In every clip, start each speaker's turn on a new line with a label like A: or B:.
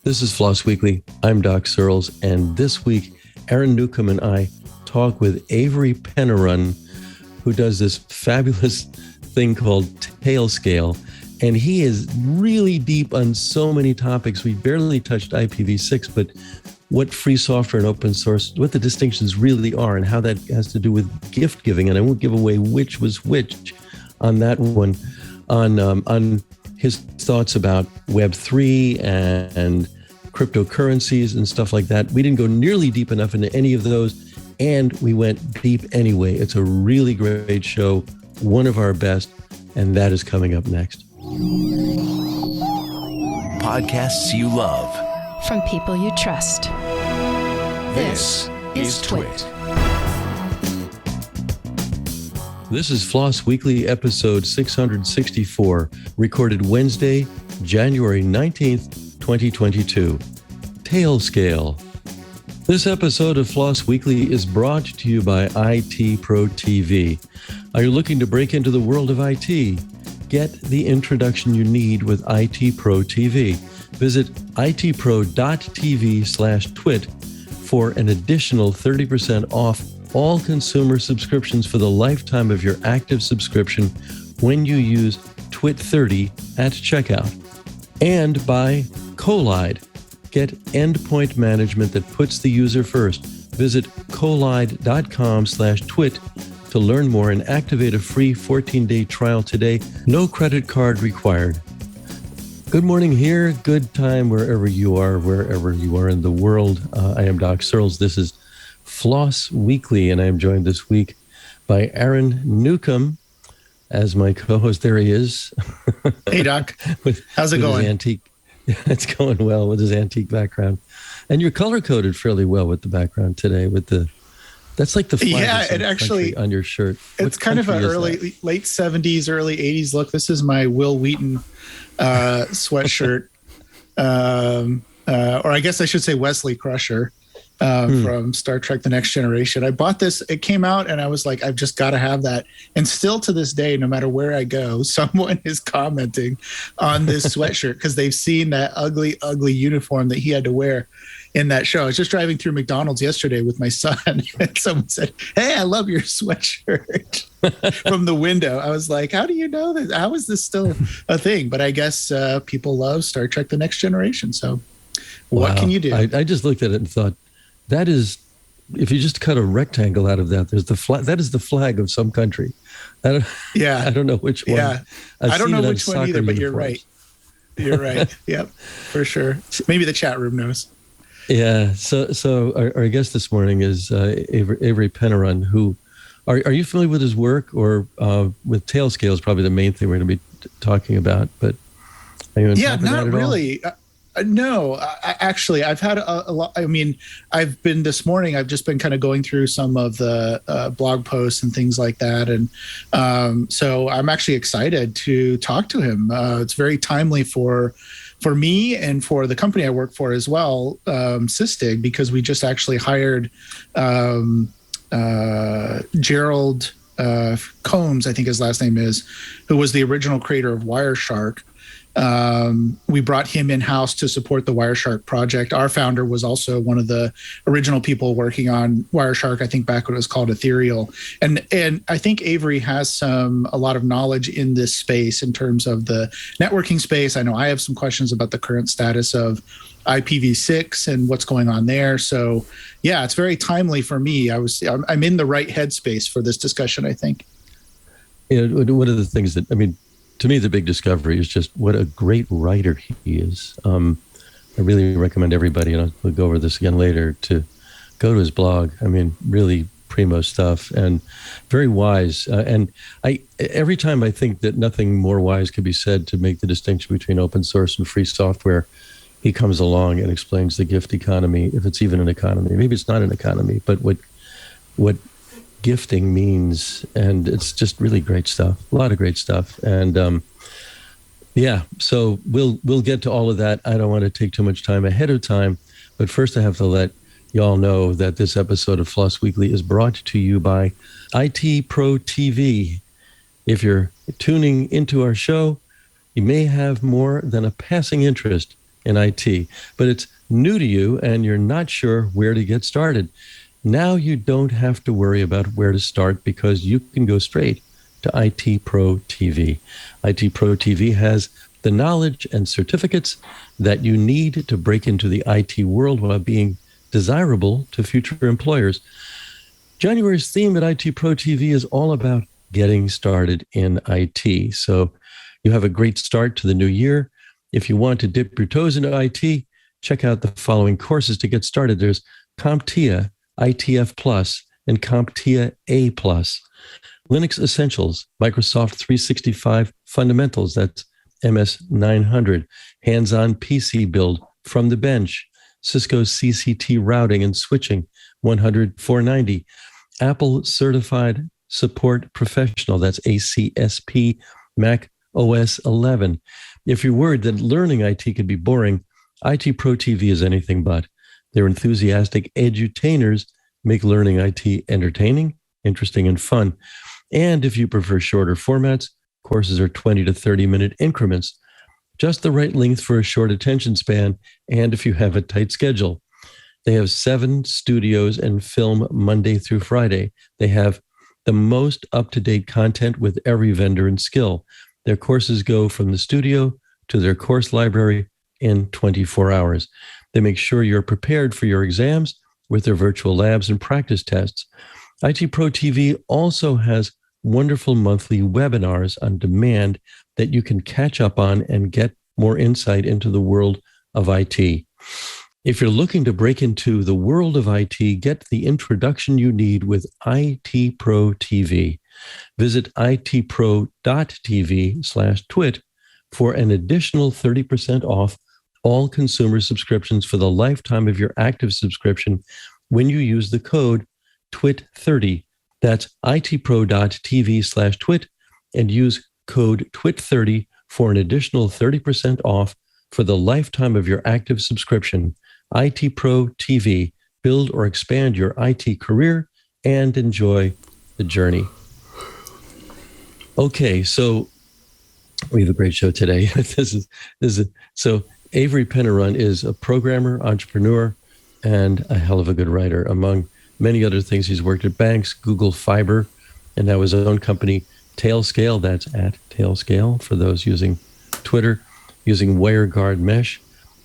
A: This is FLOSS Weekly. I'm Doc Searls, and this week, Aaron Newcomb and I talk with Avery Pennarun, who does this fabulous thing called Tailscale, and he is really deep on so many topics. We barely touched IPv6, but what free software and open source, what the distinctions really are, and how that has to do with gift giving. And I won't give away which was which on that one, on his thoughts about Web3 and cryptocurrencies and stuff like that. We didn't go nearly deep enough into any of those, and we went deep anyway. It's a really great show, one of our best, and that is coming up next.
B: Podcasts you love.
C: From people you trust.
B: This is TWiT.
A: This is FLOSS Weekly, episode 664, recorded Wednesday, January 19th, 2022. Tailscale. This episode of FLOSS Weekly is brought to you by IT Pro TV. Are you looking to break into the world of IT? Get the introduction you need with IT Pro TV. Visit itpro.tv/twit for an additional 30% off all consumer subscriptions for the lifetime of your active subscription when you use TWiT30 at checkout. And by Collide. Get endpoint management that puts the user first. Visit collide.com/twit to learn more and activate a free 14-day trial today. No credit card required. Good morning here, good time wherever you are in the world. I am Doc Searls. This is FLOSS Weekly, and I am joined this week by Aaron Newcomb as my co-host. There he is.
D: Hey, Doc. How's it going?
A: It's going well with his antique background. And you're color-coded fairly well with the background today. That's like the flag
D: it actually
A: on your shirt.
D: It's kind of an late 70s, early 80s look. This is my Will Wheaton sweatshirt. Or I guess I should say Wesley Crusher. From Star Trek The Next Generation. I bought this, it came out, and I was like, I've just got to have that. And still to this day, no matter where I go, someone is commenting on this sweatshirt because they've seen that ugly, ugly uniform that he had to wear in that show. I was just driving through McDonald's yesterday with my son, and someone said, "Hey, I love your sweatshirt." From the window. I was like, how do you know this? How is this still a thing? But I guess people love Star Trek The Next Generation. So what can you do?
A: I just looked at it and thought, that is, if you just cut a rectangle out of that, there's the flag. That is the flag of some country. I don't know which one.
D: Yeah, I don't know which one either, but you're right. You're right. Yep, for sure. Maybe the chat room knows.
A: Yeah. So our guest this morning is Avery Pennarun, who, are you familiar with his work, or with Tailscale is probably the main thing we're going to be talking about, but are you on top of that
D: not
A: at
D: really.
A: All?
D: No, actually, I've had a lot. I mean, I've just been kind of going through some of the blog posts and things like that. And so I'm actually excited to talk to him. It's very timely for me and for the company I work for as well, Sysdig, because we just actually hired Gerald Combs, I think his last name is, who was the original creator of Wireshark. We brought him in-house to support the Wireshark project. Our founder was also one of the original people working on Wireshark, I think back when it was called Ethereal. And I think Avery has a lot of knowledge in this space in terms of the networking space. I know I have some questions about the current status of IPv6 and what's going on there. So yeah, it's very timely for me. I'm in the right headspace for this discussion, I think.
A: Yeah, one of the things that, to me, the big discovery is just what a great writer he is. I really recommend everybody, and we'll go over this again later, to go to his blog. Really primo stuff and very wise. And every time I think that nothing more wise could be said to make the distinction between open source and free software, he comes along and explains the gift economy, if it's even an economy. Maybe it's not an economy, but what gifting means, and it's just really great stuff, a lot of great stuff. And so we'll get to all of that. I don't want to take too much time ahead of time, but first I have to let y'all know that this episode of FLOSS Weekly is brought to you by IT Pro TV. If you're tuning into our show, you may have more than a passing interest in IT, but it's new to you and you're not sure where to get started. Now you don't have to worry about where to start because you can go straight to IT Pro TV. IT Pro TV has the knowledge and certificates that you need to break into the IT world while being desirable to future employers. January's theme at IT Pro TV is all about getting started in IT. So you have a great start to the new year. If you want to dip your toes into IT, check out the following courses to get started. There's CompTIA ITF Plus and CompTIA A Plus. Linux Essentials, Microsoft 365 Fundamentals, that's MS 900. Hands-on PC build from the bench. Cisco CCT routing and switching, 100-490. Apple Certified Support Professional, that's ACSP, Mac OS 11. If you're worried that learning IT can be boring, IT Pro TV is anything but. Their enthusiastic edutainers make learning IT entertaining, interesting, and fun. And if you prefer shorter formats, courses are 20 to 30-minute increments, just the right length for a short attention span, and if you have a tight schedule. They have 7 studios and film Monday through Friday. They have the most up-to-date content with every vendor and skill. Their courses go from the studio to their course library in 24 hours. They make sure you're prepared for your exams with their virtual labs and practice tests. IT Pro TV also has wonderful monthly webinars on demand that you can catch up on and get more insight into the world of IT. If you're looking to break into the world of IT, get the introduction you need with IT Pro TV. Visit itpro.tv/twit for an additional 30% off all consumer subscriptions for the lifetime of your active subscription when you use the code TWIT30. That's itpro.tv/twit and use code TWIT30 for an additional 30% off for the lifetime of your active subscription. IT Pro TV. Build or expand your IT career and enjoy the journey. Okay, so we have a great show today. So Avery Pennarun is a programmer, entrepreneur, and a hell of a good writer. Among many other things, he's worked at banks, Google Fiber, and now his own company, Tailscale. That's at Tailscale for those using Twitter, using WireGuard Mesh.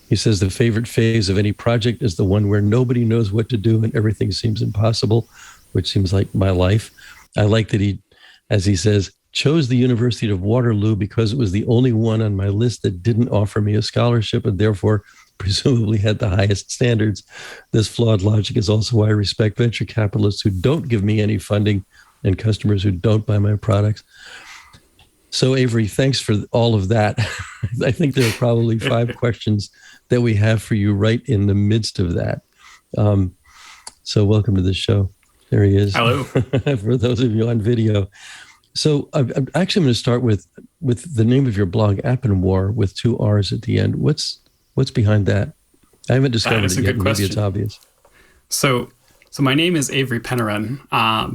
A: He says the favorite phase of any project is the one where nobody knows what to do and everything seems impossible, which seems like my life. I like that he, as he says, chose the University of Waterloo because it was the only one on my list that didn't offer me a scholarship and therefore presumably had the highest standards. This flawed logic is also why I respect venture capitalists who don't give me any funding and customers who don't buy my products. So Avery, thanks for all of that. I think there are probably 5 questions that we have for you right in the midst of that. So welcome to the show. There he is.
E: Hello.
A: For those of you on video. So I'm actually going to start with the name of your blog, App and War, with 2 R's at the end. What's behind that? I haven't discovered it yet. Maybe it's obvious.
E: So my name is Avery Pennarun.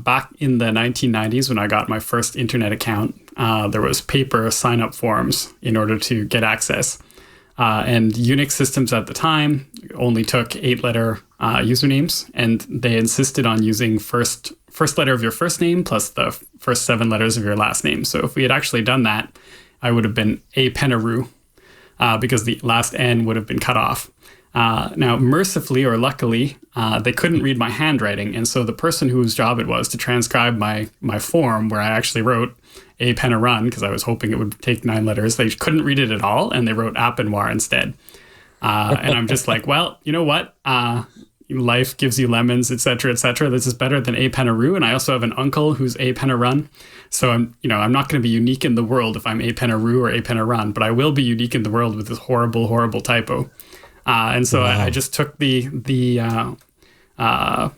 E: Back in the 1990s, when I got my first internet account, there was paper sign-up forms in order to get access. And Unix systems at the time only took 8-letter usernames, and they insisted on using first letter of your first name plus the first 7 letters of your last name. So if we had actually done that, I would have been A Pennarun, because the last N would have been cut off. Now, mercifully or luckily, they couldn't read my handwriting. And so the person whose job it was to transcribe my form, where I actually wrote A Pennarun, because I was hoping it would take 9 letters, they couldn't read it at all. And they wrote App and War instead. And I'm just like, well, you know what? Life gives you lemons, et cetera, this is better than A Pennarun. And I also have an uncle who's A Pennarun. So I'm not going to be unique in the world if I'm A Pennarun or A Pennarun, but I will be unique in the world with this horrible, horrible typo. And so wow. I just took the I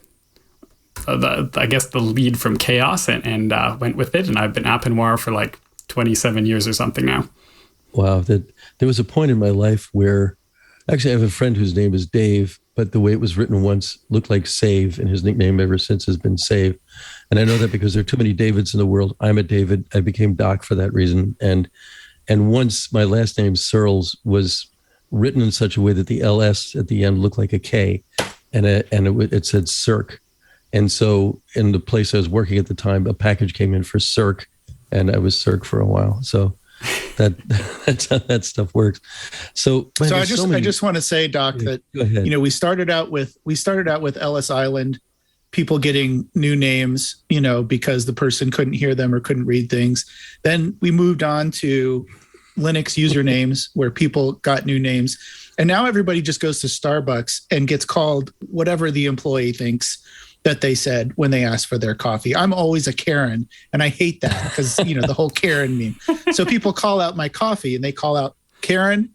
E: guess the lead from chaos and went with it. And I've been App and War for like 27 years or something now.
A: Wow. There was a point in my life where actually I have a friend whose name is Dave, but the way it was written once looked like Save, and his nickname ever since has been Save. And I know that because there are too many Davids in the world. I'm a David. I became Doc for that reason. And once my last name, Searls, was written in such a way that the LS at the end looked like a K, and it said Circ. And so in the place I was working at the time, a package came in for Circ, and I was Circ for a while. So that's how that stuff works. So
D: I just want to say, Doc, that
A: go ahead.
D: we started out with Ellis Island, people getting new names, because the person couldn't hear them or couldn't read things. Then we moved on to Linux usernames where people got new names. And now everybody just goes to Starbucks and gets called whatever the employee thinks that they said when they asked for their coffee. I'm always a Karen, and I hate that because, the whole Karen meme. So people call out my coffee and they call out Karen,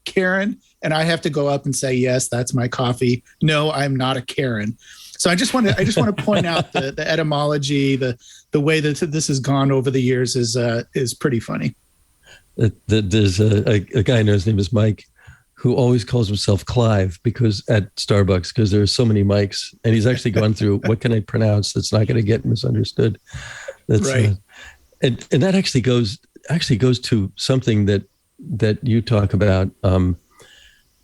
D: and I have to go up and say, yes, that's my coffee. No, I'm not a Karen. So I just want to point out the etymology, the way that this has gone over the years is pretty funny.
A: There's a guy I know, his name is Mike, who always calls himself Clive at Starbucks because there are so many Mikes, and he's actually gone through what can I pronounce that's not going to get misunderstood. That's
D: right.
A: And that actually goes to something that you talk about,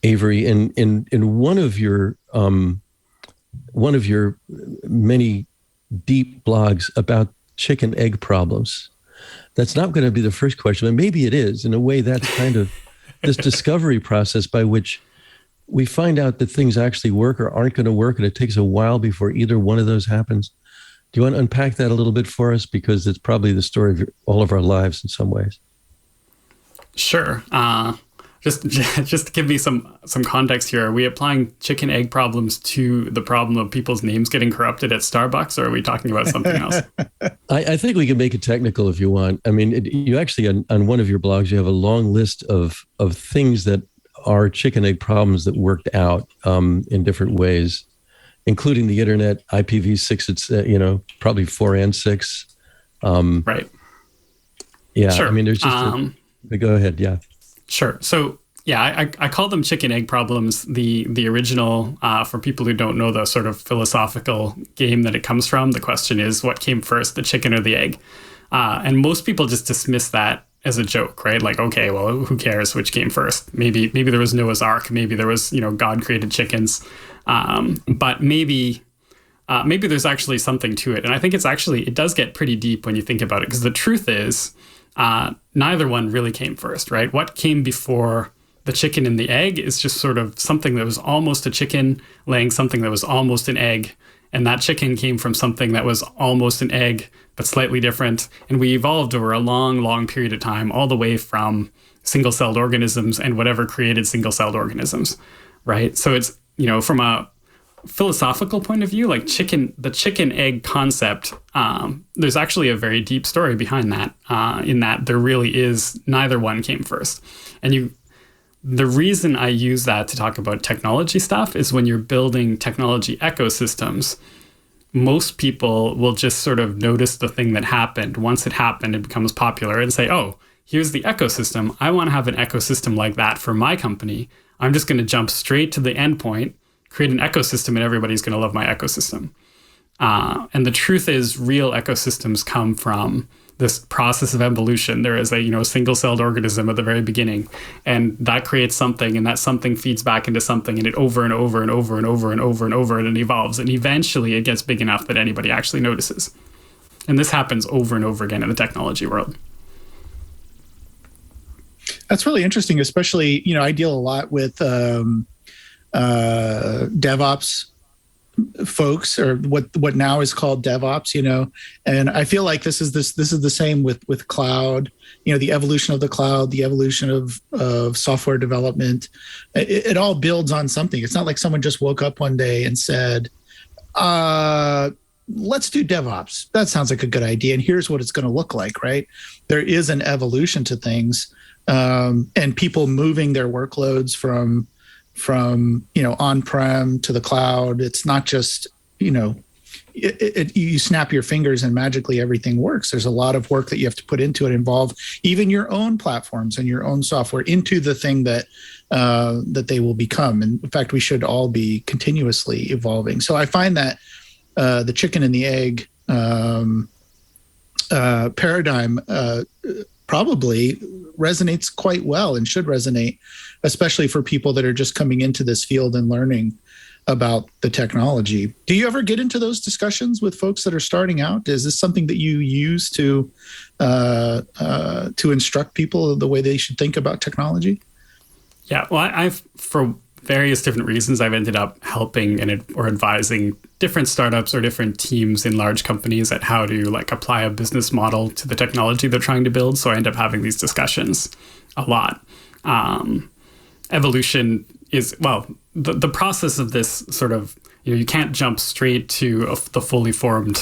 A: Avery, in one of your many deep blogs about chicken egg problems. That's not going to be the first question, and maybe it is. In a way, that's kind of this discovery process by which we find out that things actually work or aren't going to work, and it takes a while before either one of those happens. Do you want to unpack that a little bit for us? Because it's probably the story of all of our lives in some ways.
E: Sure. Just to give me some context here, are we applying chicken egg problems to the problem of people's names getting corrupted at Starbucks, or are we talking about something else?
A: I think we can make it technical if you want. I mean, you actually, on one of your blogs, you have a long list of things that are chicken egg problems that worked out in different ways, including the internet, IPv6, it's, probably 4 and 6.
E: Right.
A: Yeah.
E: Sure.
A: I mean, there's just go ahead. Yeah.
E: Sure. So, yeah, I call them chicken egg problems. The original, for people who don't know the sort of philosophical game that it comes from, the question is, what came first, the chicken or the egg? And most people just dismiss that as a joke, right? Like, okay, well, who cares which came first? Maybe there was Noah's Ark. Maybe there was, God created chickens. But maybe there's actually something to it. And I think it does get pretty deep when you think about it, because the truth is, neither one really came first, right? What came before the chicken and the egg is just sort of something that was almost a chicken laying something that was almost an egg. And that chicken came from something that was almost an egg, but slightly different. And we evolved over a long, long period of time, all the way from single-celled organisms and whatever created single-celled organisms, right? So it's, from a philosophical point of view, like the chicken egg concept, there's actually a very deep story behind that, in that there really is neither one came first. And the reason I use that to talk about technology stuff is when you're building technology ecosystems, most people will just sort of notice the thing that happened. Once it happened, it becomes popular and say, oh, here's the ecosystem. I want to have an ecosystem like that for my company. I'm just going to jump straight to the endpoint, create an ecosystem, and everybody's going to love my ecosystem. And the truth is, real ecosystems come from this process of evolution. There is a single-celled organism at the very beginning, and that creates something, and that something feeds back into something, and it over and over and over and over and over and over, and it evolves, and eventually it gets big enough that anybody actually notices. And this happens over and over again in the technology world.
D: That's really interesting, especially, I deal a lot with DevOps folks, or what now is called DevOps, and I feel like this is the same with cloud, the evolution of the cloud, the evolution of software development. It all builds on something. It's not like someone just woke up one day and said, let's do DevOps. That sounds like a good idea, and here's what it's going to look like, right? There is an evolution to things, and people moving their workloads from on-prem to the cloud. It's not just, you snap your fingers and magically everything works. There's a lot of work that you have to put into it, involve even your own platforms and your own software into the thing that they will become. And in fact, we should all be continuously evolving. So I find that the chicken and the egg paradigm probably resonates quite well and should resonate, especially for people that are just coming into this field and learning about the technology. Do you ever get into those discussions with folks that are starting out? Is this something that you use to instruct people the way they should think about technology?
E: Yeah, well, I've for various different reasons, I've ended up helping or advising different startups or different teams in large companies at how to like apply a business model to the technology they're trying to build. So I end up having these discussions a lot. Evolution is, well, the process of this sort of, you can't jump straight to the fully formed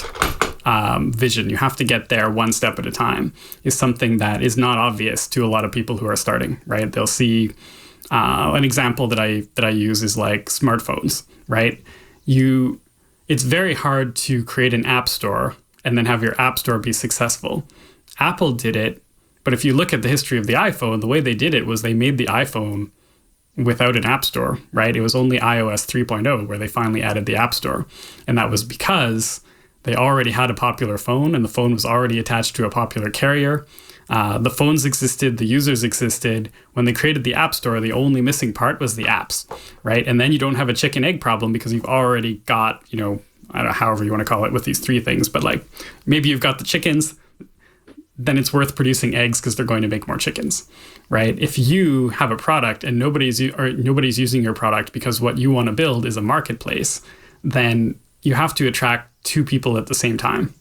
E: vision. You have to get there one step at a time, is something that is not obvious to a lot of people who are starting, right? They'll see an example that I use is like smartphones, right? It's very hard to create an app store and then have your app store be successful. Apple did it, but if you look at the history of the iPhone, the way they did it was they made the iPhone without an app store, right? It was only iOS 3.0 where they finally added the app store. And that was because they already had a popular phone and the phone was already attached to a popular carrier. The phones existed, the users existed. When they created the app store, the only missing part was the apps, right? And then you don't have a chicken egg problem because you've already got, I don't know, however you want to call it with these three things, but like maybe you've got the chickens, then it's worth producing eggs because they're going to make more chickens, right? If you have a product and nobody's using your product because what you want to build is a marketplace, then you have to attract two people at the same time,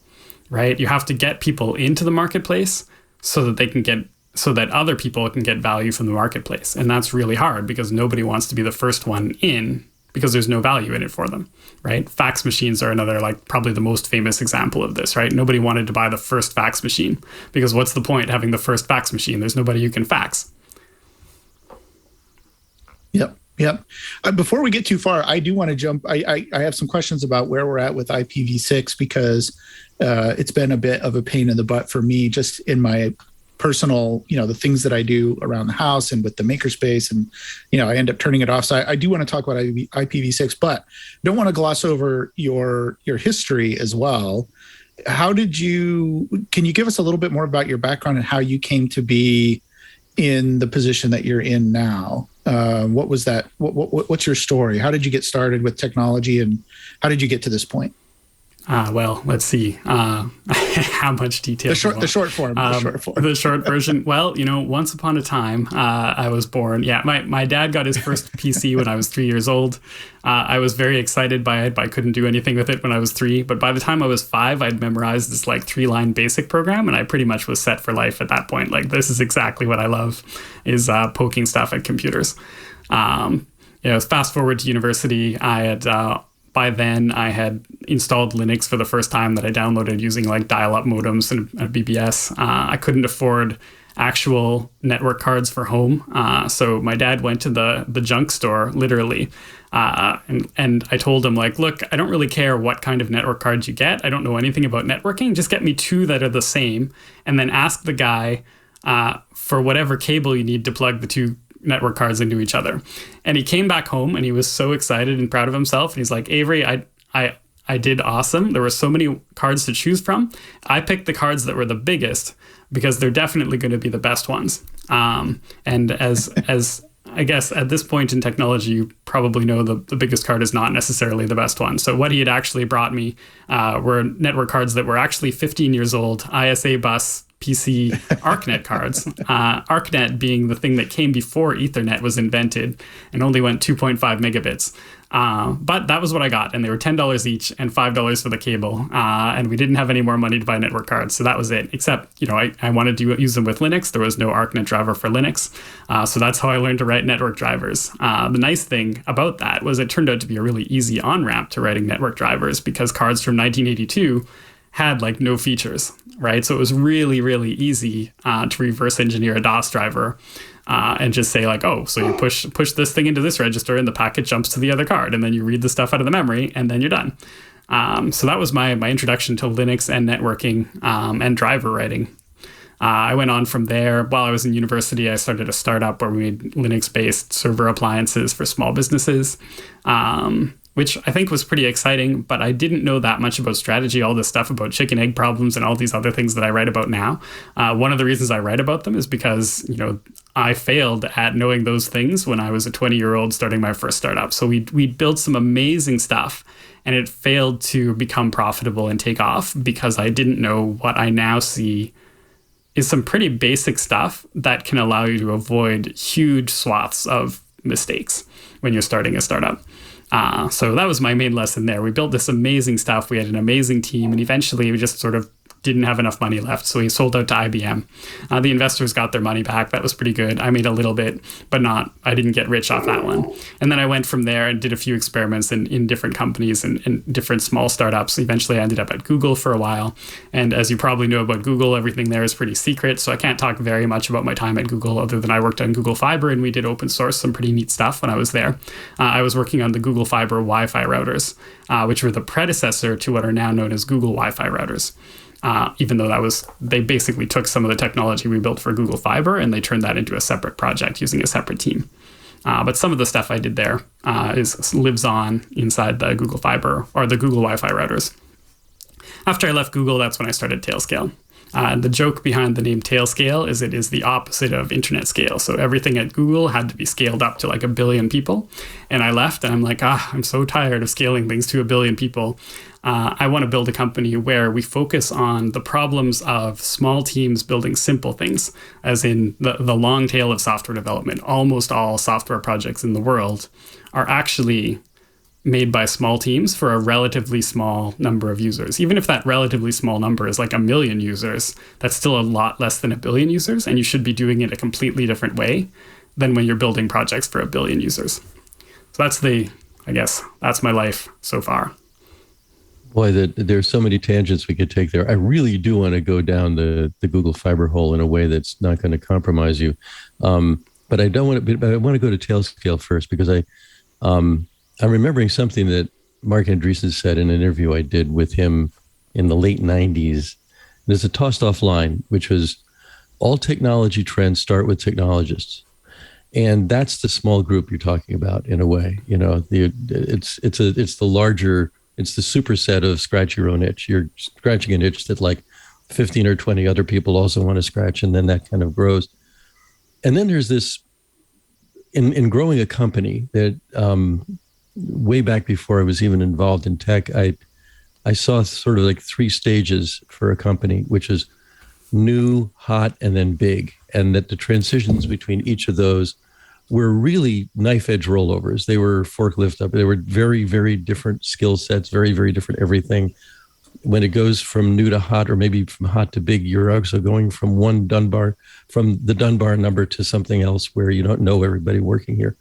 E: right? You have to get people into the marketplace so that other people can get value from the marketplace. And that's really hard because nobody wants to be the first one in because there's no value in it for them, right? Fax machines are another, like probably the most famous example of this, right? Nobody wanted to buy the first fax machine because what's the point having the first fax machine? There's nobody you can fax.
D: Yep. Before we get too far, I do want to jump. I have some questions about where we're at with IPv6 because it's been a bit of a pain in the butt for me just in my personal, the things that I do around the house and with the makerspace, and I end up turning it off. So I do want to talk about IPv6, but don't want to gloss over your history as well. Can you give us a little bit more about your background and how you came to be in the position that you're in now? What was that? What's your story? How did you get started with technology and how did you get to this point?
E: Well, let's see how much detail.
D: The short form.
E: The short version. Well, once upon a time, I was born. Yeah, my dad got his first PC when I was 3 years old. I was very excited by it, but I couldn't do anything with it when I was 3. But by the time I was 5, I'd memorized this like 3-line basic program, and I pretty much was set for life at that point. Like, this is exactly what I love, is poking stuff at computers. Fast forward to university, by then, I had installed Linux for the first time that I downloaded using like dial-up modems and BBS. I couldn't afford actual network cards for home. So my dad went to the junk store, literally. And I told him, like, look, I don't really care what kind of network cards you get. I don't know anything about networking. Just get me 2 that are the same. And then ask the guy for whatever cable you need to plug the 2 network cards into each other. And he came back home and he was so excited and proud of himself. And he's like, Avery, I did awesome. There were so many cards to choose from. I picked the cards that were the biggest because they're definitely going to be the best ones. And as I guess at this point in technology, you probably know the biggest card is not necessarily the best one. So what he had actually brought me were network cards that were actually 15 years old, ISA bus PC ArcNet cards. ArcNet being the thing that came before Ethernet was invented and only went 2.5 megabits. But that was what I got. And they were $10 each and $5 for the cable. And we didn't have any more money to buy network cards. So that was it. Except, I wanted to use them with Linux. There was no ArcNet driver for Linux. So that's how I learned to write network drivers. The nice thing about that was it turned out to be a really easy on-ramp to writing network drivers because cards from 1982 had like no features, right? So it was really, really easy to reverse engineer a DOS driver and just say like, oh, so you push this thing into this register and the packet jumps to the other card, and then you read the stuff out of the memory and then you're done. So that was my introduction to Linux and networking and driver writing. I went on from there. While I was in university, I started a startup where we made Linux-based server appliances for small businesses. which I think was pretty exciting, but I didn't know that much about strategy, all this stuff about chicken egg problems and all these other things that I write about now. One of the reasons I write about them is because, I failed at knowing those things when I was a 20-year-old starting my first startup. So we built some amazing stuff, and it failed to become profitable and take off because I didn't know what I now see is some pretty basic stuff that can allow you to avoid huge swaths of mistakes when you're starting a startup. So that was my main lesson there. We built this amazing stuff. We had an amazing team, and eventually we just sort of didn't have enough money left. So we sold out to IBM. The investors got their money back. That was pretty good. I made a little bit, but I didn't get rich off that one. And then I went from there and did a few experiments in different companies and different small startups. Eventually I ended up at Google for a while. And as you probably know about Google, everything there is pretty secret. So I can't talk very much about my time at Google other than I worked on Google Fiber, and we did open source some pretty neat stuff when I was there. I was working on the Google Fiber Wi-Fi routers, which were the predecessor to what are now known as Google Wi-Fi routers. Even though they basically took some of the technology we built for Google Fiber and they turned that into a separate project using a separate team. But some of the stuff I did there lives on inside the Google Fiber or the Google Wi-Fi routers. After I left Google, that's when I started Tailscale. The joke behind the name Tailscale is it is the opposite of internet scale. So everything at Google had to be scaled up to like 1 billion people. And I left and I'm like, I'm so tired of scaling things to 1 billion people. I want to build a company where we focus on the problems of small teams building simple things, as in the long tail of software development. Almost all software projects in the world are actually made by small teams for a relatively small number of users. Even if that relatively small number is like 1 million users, that's still a lot less than 1 billion users, and you should be doing it a completely different way than when you're building projects for 1 billion users. So that's my life so far.
A: Boy, there's so many tangents we could take there. I really do want to go down the Google Fiber hole in a way that's not going to compromise you. But I don't want to. But I want to go to Tailscale first because I'm remembering something that Mark Andreessen said in an interview I did with him in the late 90s. There's a tossed off line, which was all technology trends start with technologists. And that's the small group you're talking about in a way. It's the larger. It's the superset of scratch your own itch. You're scratching an itch that like 15 or 20 other people also want to scratch, and then that kind of grows. And then there's this, in growing a company that way back before I was even involved in tech, I saw sort of like 3 stages for a company, which is new, hot, and then big. And that the transitions between each of those were really knife edge rollovers. They were forklift up. They were very, very different skill sets, very, very different everything. When it goes from new to hot, or maybe from hot to big, you're also going from from the Dunbar number to something else where you don't know everybody working here.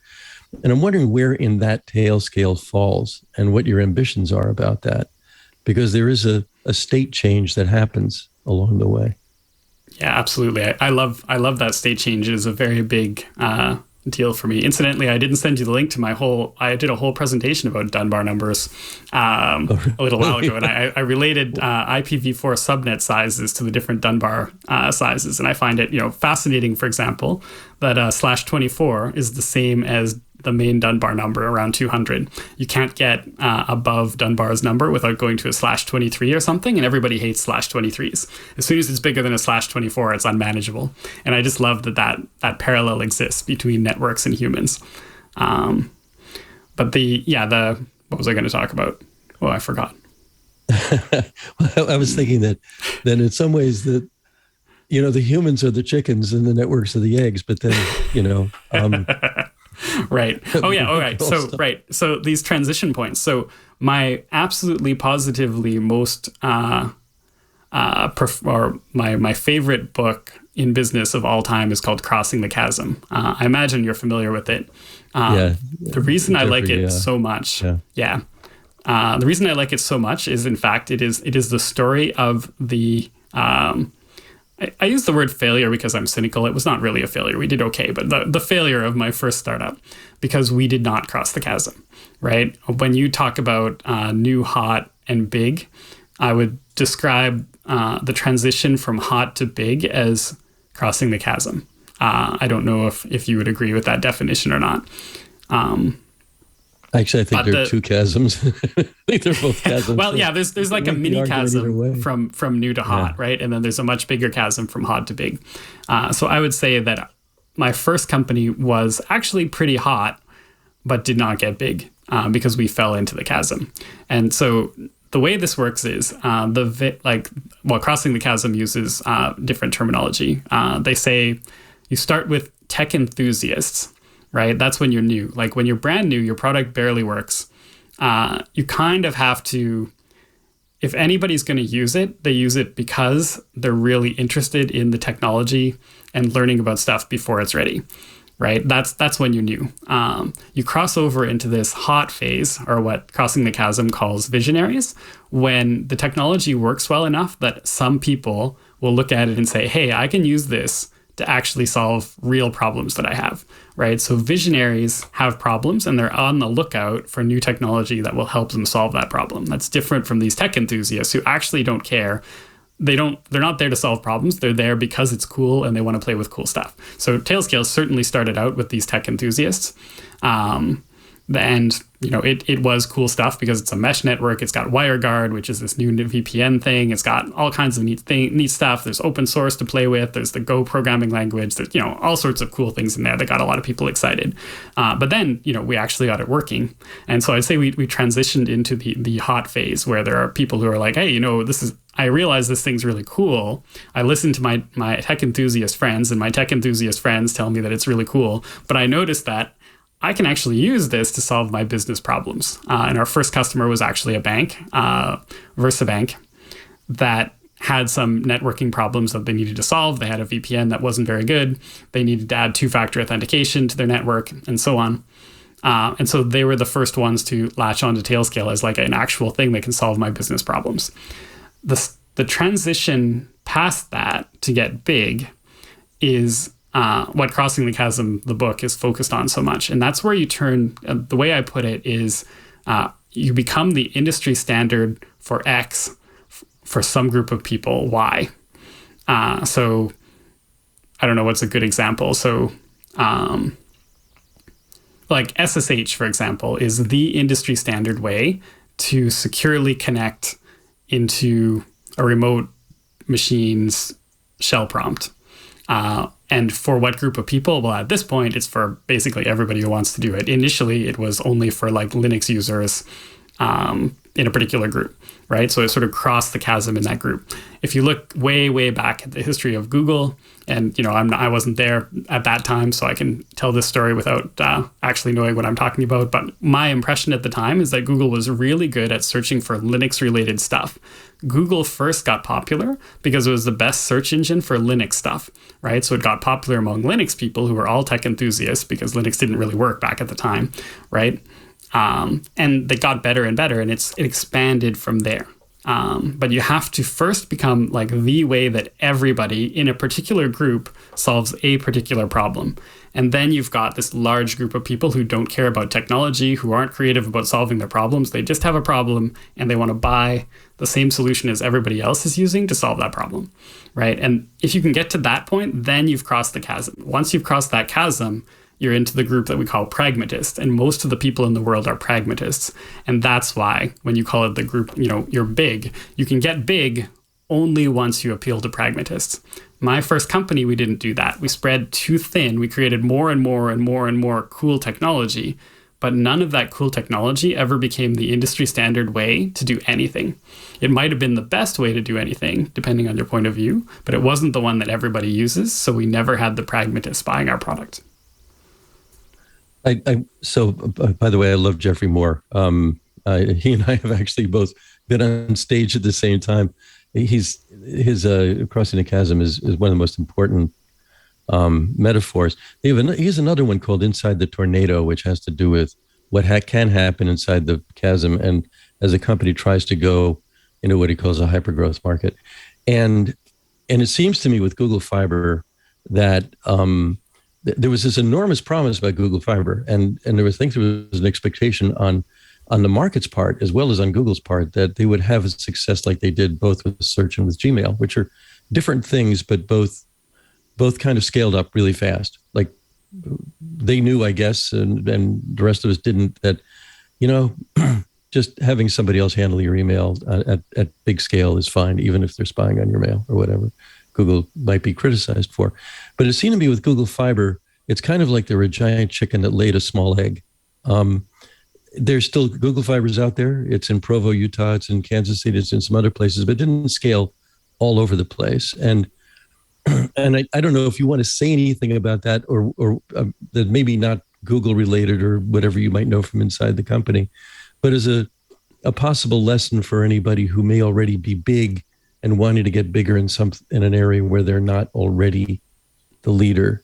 A: And I'm wondering where in that Tailscale falls and what your ambitions are about that, because there is a state change that happens along the way.
E: Yeah, absolutely. I love that state change. It is a very big deal for me. Incidentally, I didn't send you the link to I did a whole presentation about Dunbar numbers a little while ago, and I related IPv4 subnet sizes to the different Dunbar sizes, and I find it fascinating, for example, that /24 is the same as the main Dunbar number, around 200. You can't get above Dunbar's number without going to a /23 or something, and everybody hates /23s. As soon as it's bigger than a /24, it's unmanageable. And I just love that parallel exists between networks and humans. But what was I going to talk about? Oh, I forgot.
A: Well, I was thinking that in some ways that, the humans are the chickens and the networks are the eggs, but then,
E: Right. Oh yeah. All right. So these transition points. So my absolutely positively most my favorite book in business of all time is called Crossing the Chasm. I imagine you're familiar with it. The reason I like it so much. The reason I like it so much is, in fact, it is the story of the. I use the word failure because I'm cynical. It was not really a failure. We did okay, but the failure of my first startup, because we did not cross the chasm, right? When you talk about new, hot, and big, I would describe the transition from hot to big as crossing the chasm. I don't know if you would agree with that definition or not.
A: Actually, I think there are two chasms. I think they're both chasms.
E: Well, yeah, there's like a mini chasm from new to hot, right? And then there's a much bigger chasm from hot to big. So I would say that my first company was actually pretty hot, but did not get big because we fell into the chasm. And so the way this works is crossing the chasm uses different terminology. They say you start with tech enthusiasts, right? That's when you're new. Like when you're brand new, your product barely works. You kind of have to, if anybody's going to use it, they use it because they're really interested in the technology and learning about stuff before it's ready, right? That's when you're new. You cross over into this hot phase, or what Crossing the Chasm calls visionaries, when the technology works well enough that some people will look at it and say, hey, I can use this to actually solve real problems that I have, right? So visionaries have problems and they're on the lookout for new technology that will help them solve that problem. That's different from these tech enthusiasts who actually don't care. They're not there to solve problems. They're there because it's cool and they want to play with cool stuff. So Tailscale certainly started out with these tech enthusiasts. And it was cool stuff because it's a mesh network. It's got WireGuard, which is this new VPN thing. It's got all kinds of neat stuff. There's open source to play with. There's the Go programming language. There's all sorts of cool things in there that got a lot of people excited. But then we actually got it working. And so I'd say we transitioned into the hot phase where there are people who are like, hey, I realize this thing's really cool. I listen to my tech enthusiast friends, and my tech enthusiast friends tell me that it's really cool. But I noticed that I can actually use this to solve my business problems. And our first customer was actually a bank, VersaBank, that had some networking problems that they needed to solve. They had a VPN that wasn't very good. They needed to add two-factor authentication to their network and so on. And so they were the first ones to latch onto Tailscale as like an actual thing that can solve my business problems. The transition past that to get big is what Crossing the Chasm, the book, is focused on so much. And that's where you turn, the way I put it is you become the industry standard for X for some group of people, Y. So I don't know what's a good example. So like SSH, for example, is the industry standard way to securely connect into a remote machine's shell prompt. And for what group of people? Well, at this point, it's for basically everybody who wants to do it. Initially, it was only for like Linux users in a particular group, right? So it sort of crossed the chasm in that group. If you look way, way back at the history of Google, and I wasn't there at that time, so I can tell this story without actually knowing what I'm talking about. But my impression at the time is that Google was really good at searching for Linux-related stuff. Google first got popular because it was the best search engine for Linux stuff, right? So it got popular among Linux people who were all tech enthusiasts because Linux didn't really work back at the time, right? And they got better and better, and it expanded from there. But you have to first become like the way that everybody in a particular group solves a particular problem. And then you've got this large group of people who don't care about technology, who aren't creative about solving their problems. They just have a problem and they want to buy the same solution as everybody else is using to solve that problem, right? And if you can get to that point, then you've crossed the chasm. Once you've crossed that chasm, you're into the group that we call pragmatists. And most of the people in the world are pragmatists. And that's why when you call it the group, you're big. You can get big only once you appeal to pragmatists. My first company, we didn't do that. We spread too thin. We created more and more and more and more cool technology, but none of that cool technology ever became the industry standard way to do anything. It might have been the best way to do anything, depending on your point of view, but it wasn't the one that everybody uses. So we never had the pragmatists buying our product.
A: So, by the way, I love Jeffrey Moore. He and I have actually both been on stage at the same time. His Crossing the Chasm is one of the most important metaphors. He has another one called Inside the Tornado, which has to do with what can happen inside the chasm, and as a company tries to go into what he calls a hypergrowth market. And it seems to me with Google Fiber that there was this enormous promise about Google Fiber, and there was an expectation on the market's part as well as on Google's part that they would have a success like they did both with search and with Gmail, which are different things, but both kind of scaled up really fast. Like they knew, I guess, and the rest of us didn't, that just having somebody else handle your email at big scale is fine, even if they're spying on your mail or whatever Google might be criticized for. But it seemed to me with Google Fiber, it's kind of like they're a giant chicken that laid a small egg. There's still Google Fiber's out there. It's in Provo, Utah. It's in Kansas City. It's in some other places, but it didn't scale all over the place. And I don't know if you want to say anything about that or that maybe not Google related or whatever you might know from inside the company, but as a possible lesson for anybody who may already be big and wanting to get bigger in an area where they're not already the leader.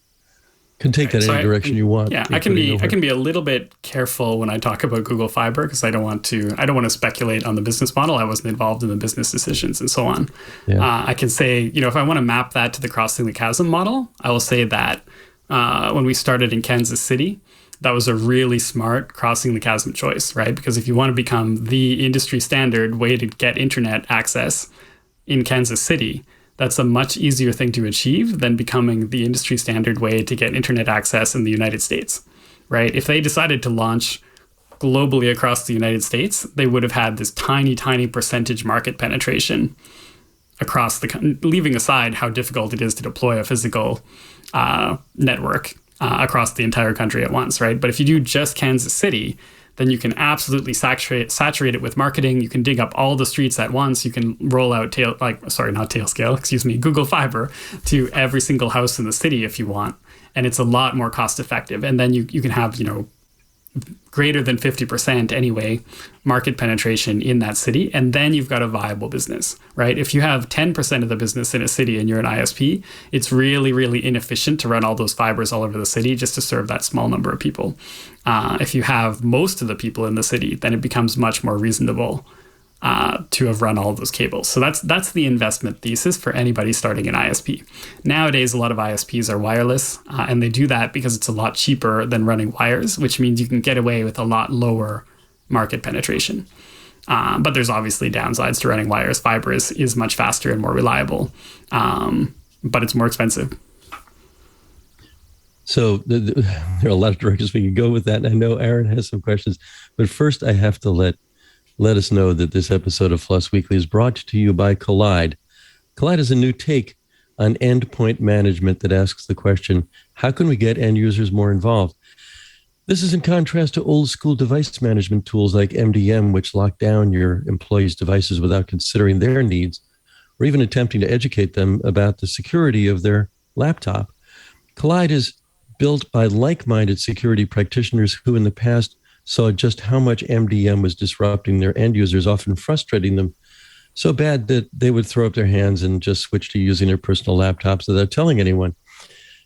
A: Can take that any direction you want.
E: Yeah, I can be a little bit careful when I talk about Google Fiber because I don't want to speculate on the business model. I wasn't involved in the business decisions and so on. Yeah. I can say, if I want to map that to the crossing the chasm model, I will say that when we started in Kansas City, that was a really smart crossing the chasm choice, right? Because if you want to become the industry standard way to get internet access in Kansas City, that's a much easier thing to achieve than becoming the industry standard way to get internet access in the United States, right? If they decided to launch globally across the United States, they would have had this tiny, tiny percentage market penetration across leaving aside how difficult it is to deploy a physical network across the entire country at once, right? But if you do just Kansas City, then you can absolutely saturate it with marketing. You can dig up all the streets at once. You can roll out Google Fiber to every single house in the city if you want. And it's a lot more cost effective. And then you can have, greater than 50% anyway, market penetration in that city. And then you've got a viable business, right? If you have 10% of the business in a city and you're an ISP, it's really, really inefficient to run all those fibers all over the city just to serve that small number of people. If you have most of the people in the city, then it becomes much more reasonable to have run all of those cables. So that's the investment thesis for anybody starting an ISP. Nowadays, a lot of ISPs are wireless, and they do that because it's a lot cheaper than running wires, which means you can get away with a lot lower market penetration. But there's obviously downsides to running wires. Fiber is much faster and more reliable, but it's more expensive.
A: So there are a lot of directions we can go with that. And I know Aaron has some questions, but first I have to let us know that this episode of FLOSS Weekly is brought to you by Collide. Collide is a new take on endpoint management that asks the question, how can we get end users more involved? This is in contrast to old school device management tools like MDM, which lock down your employees' devices without considering their needs or even attempting to educate them about the security of their laptop. Collide is built by like-minded security practitioners who in the past saw just how much MDM was disrupting their end users, often frustrating them so bad that they would throw up their hands and just switch to using their personal laptops without telling anyone.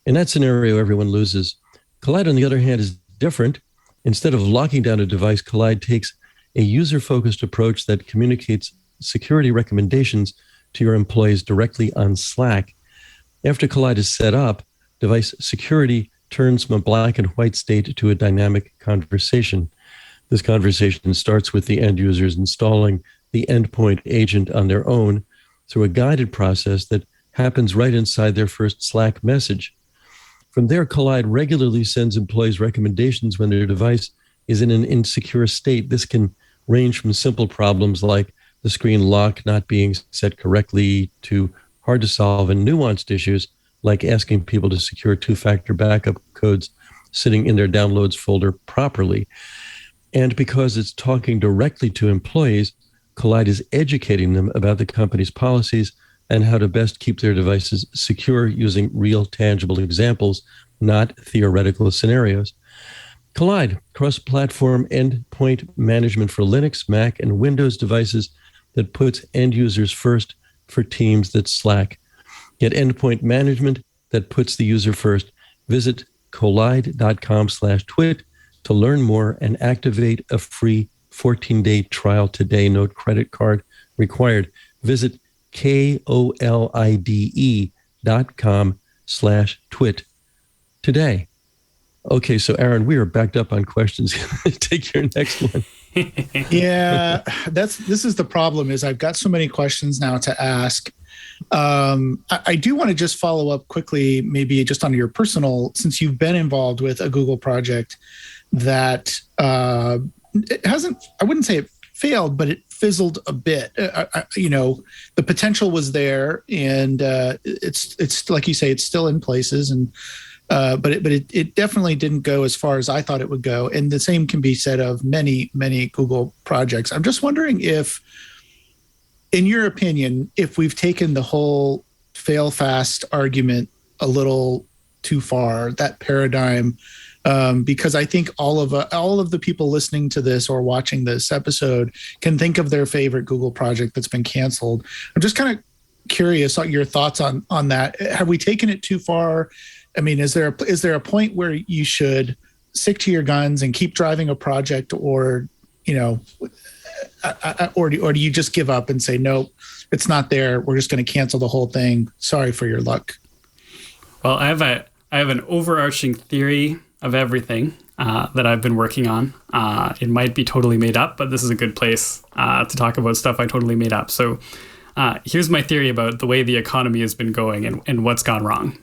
A: In that scenario, everyone loses. Collide, on the other hand, is different. Instead of locking down a device, Collide takes a user-focused approach that communicates security recommendations to your employees directly on Slack. After Collide is set up, device security turns from a black and white state to a dynamic conversation. This conversation starts with the end users installing the endpoint agent on their own through a guided process that happens right inside their first Slack message. From there, Collide regularly sends employees recommendations when their device is in an insecure state. This can range from simple problems like the screen lock not being set correctly to hard to solve and nuanced issues like asking people to secure two-factor backup codes sitting in their downloads folder properly. And because it's talking directly to employees, Collide is educating them about the company's policies and how to best keep their devices secure using real tangible examples, not theoretical scenarios. Collide, cross-platform endpoint management for Linux, Mac, and Windows devices that puts end users first for teams that Slack. Get endpoint management that puts the user first. Visit collide.com/twit to learn more and activate a free 14-day trial today. No credit card required. Visit KOLIDE.com/twit today. Okay, so Aaron, we are backed up on questions. Take your next one.
D: Yeah, this is the problem is I've got so many questions now to ask. I do want to just follow up quickly, maybe just on your personal, since you've been involved with a Google project that it hasn't, I wouldn't say it failed, but it fizzled a bit. The potential was there, and it's like you say, it's still in places, and but it definitely didn't go as far as I thought it would go. And the same can be said of many Google projects. I'm just wondering if, in your opinion, if we've taken the whole fail fast argument a little too far, that paradigm. Because I think all of the people listening to this or watching this episode can think of their favorite Google project that's been canceled. I'm just kind of curious on your thoughts on that. Have we taken it too far? I mean, is there a point where you should stick to your guns and keep driving a project, or or do you just give up and say, no, it's not there, we're just going to cancel the whole thing, sorry for your luck? Well,
E: I have an overarching theory of everything that I've been working on. It might be totally made up, but this is a good place to talk about stuff I totally made up. So here's my theory about the way the economy has been going and what's gone wrong.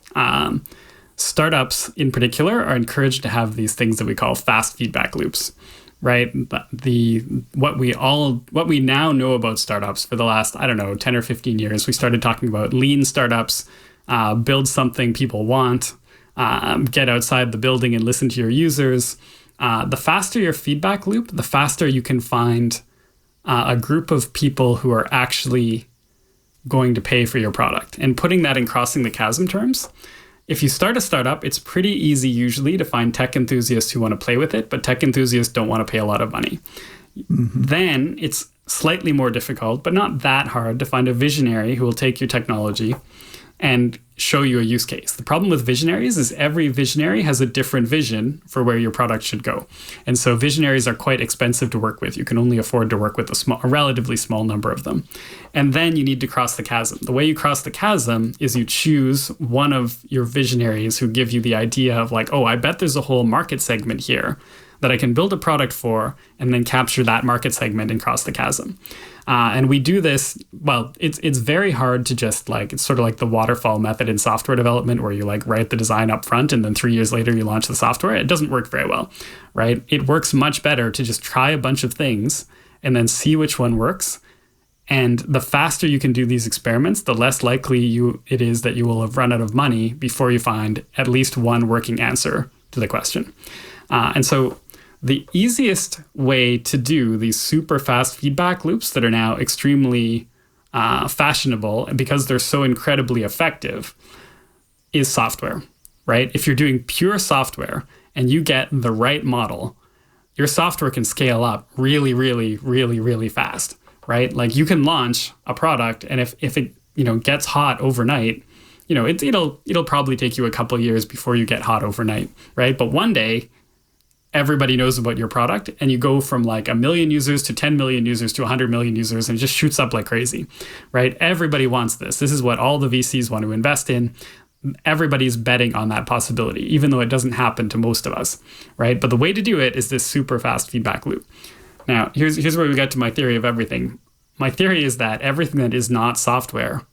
E: Startups in particular are encouraged to have these things that we call fast feedback loops, right? What we now know about startups for the last, 10 or 15 years, we started talking about lean startups, build something people want, get outside the building and listen to your users. The faster your feedback loop, the faster you can find a group of people who are actually going to pay for your product. And putting that in crossing the chasm terms, if you start a startup, it's pretty easy usually to find tech enthusiasts who want to play with it, but tech enthusiasts don't want to pay a lot of money. Mm-hmm. Then it's slightly more difficult, but not that hard, to find a visionary who will take your technology and show you a use case. The problem with visionaries is every visionary has a different vision for where your product should go. And so visionaries are quite expensive to work with. You can only afford to work with a relatively small number of them. And then you need to cross the chasm. The way you cross the chasm is you choose one of your visionaries who give you the idea of like, oh, I bet there's a whole market segment here that I can build a product for, and then capture that market segment and cross the chasm. And we do this, well, it's very hard to just it's sort of like the waterfall method in software development, where you write the design up front and then 3 years later you launch the software. It doesn't work very well, right? It works much better to just try a bunch of things and then see which one works. And the faster you can do these experiments, the less likely it is that you will have run out of money before you find at least one working answer to the question. And so the easiest way to do these super fast feedback loops that are now extremely fashionable, and because they're so incredibly effective, is software, right? If you're doing pure software and you get the right model, your software can scale up really, really, really, really fast, right? Like you can launch a product, and if it gets hot overnight, it'll probably take you a couple of years before you get hot overnight, right? But one day, everybody knows about your product, and you go from 1 million users to 10 million users to 100 million users, and it just shoots up like crazy, right? Everybody wants this. This is what all the VCs want to invest in. Everybody's betting on that possibility, even though it doesn't happen to most of us, right? But the way to do it is this super fast feedback loop. Now, here's where we get to my theory of everything. My theory is that everything that is not software,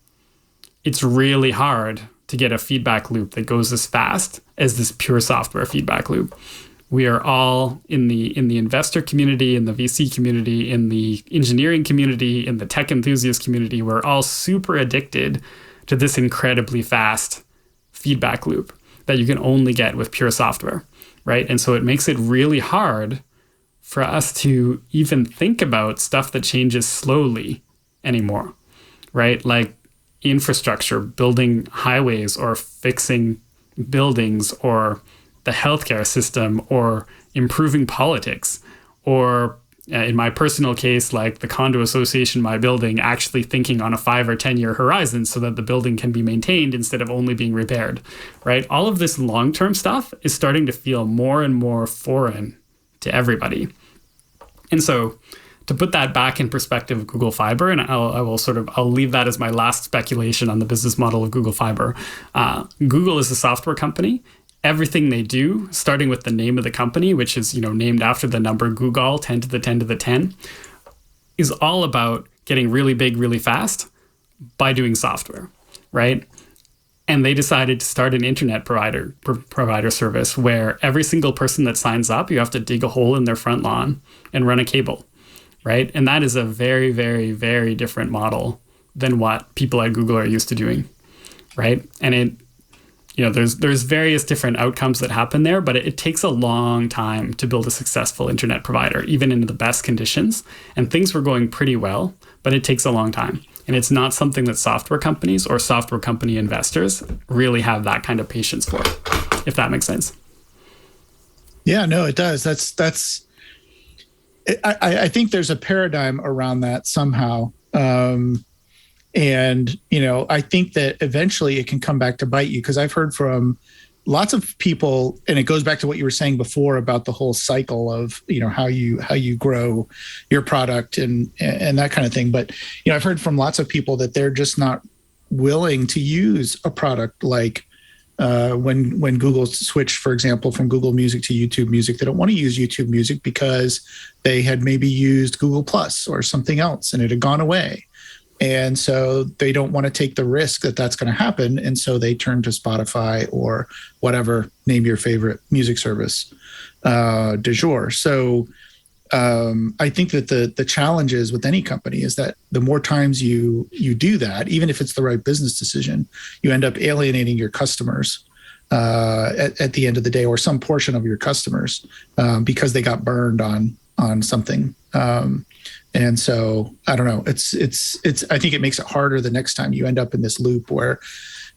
E: it's really hard to get a feedback loop that goes as fast as this pure software feedback loop. We are all in the investor community, in the VC community, in the engineering community, in the tech enthusiast community. We're all super addicted to this incredibly fast feedback loop that you can only get with pure software, right? And so it makes it really hard for us to even think about stuff that changes slowly anymore, right? Like infrastructure, building highways or fixing buildings, or the healthcare system, or improving politics, or in my personal case, like the condo association, my building, actually thinking on a 5 or 10 year horizon so that the building can be maintained instead of only being repaired, right? All of this long-term stuff is starting to feel more and more foreign to everybody. And so to put that back in perspective of Google Fiber, and I'll leave that as my last speculation on the business model of Google Fiber. Google is a software company. Everything they do, starting with the name of the company, which is named after the number Google, 10 to the 10 to the 10, is all about getting really big really fast by doing software, right? And they decided to start an internet provider service where every single person that signs up, you have to dig a hole in their front lawn and run a cable, right? And that is a very, very, very different model than what people at Google are used to doing, right? And there's various different outcomes that happen there, but it takes a long time to build a successful internet provider, even in the best conditions. And things were going pretty well, but it takes a long time. And it's not something that software companies or software company investors really have that kind of patience for, if that makes sense.
D: Yeah, no, it does. I think there's a paradigm around that somehow. And, I think that eventually it can come back to bite you, because I've heard from lots of people, and it goes back to what you were saying before about the whole cycle of, how you grow your product and that kind of thing. But, I've heard from lots of people that they're just not willing to use a product like when Google switched, for example, from Google Music to YouTube Music. They don't want to use YouTube Music because they had maybe used Google Plus or something else and it had gone away. And so they don't want to take the risk that that's going to happen. And so they turn to Spotify or whatever, name your favorite music service du jour. So I think that the challenge is with any company is that the more times you do that, even if it's the right business decision, you end up alienating your customers at the end of the day, or some portion of your customers because they got burned on something. And so I don't know. It's. I think it makes it harder the next time you end up in this loop where,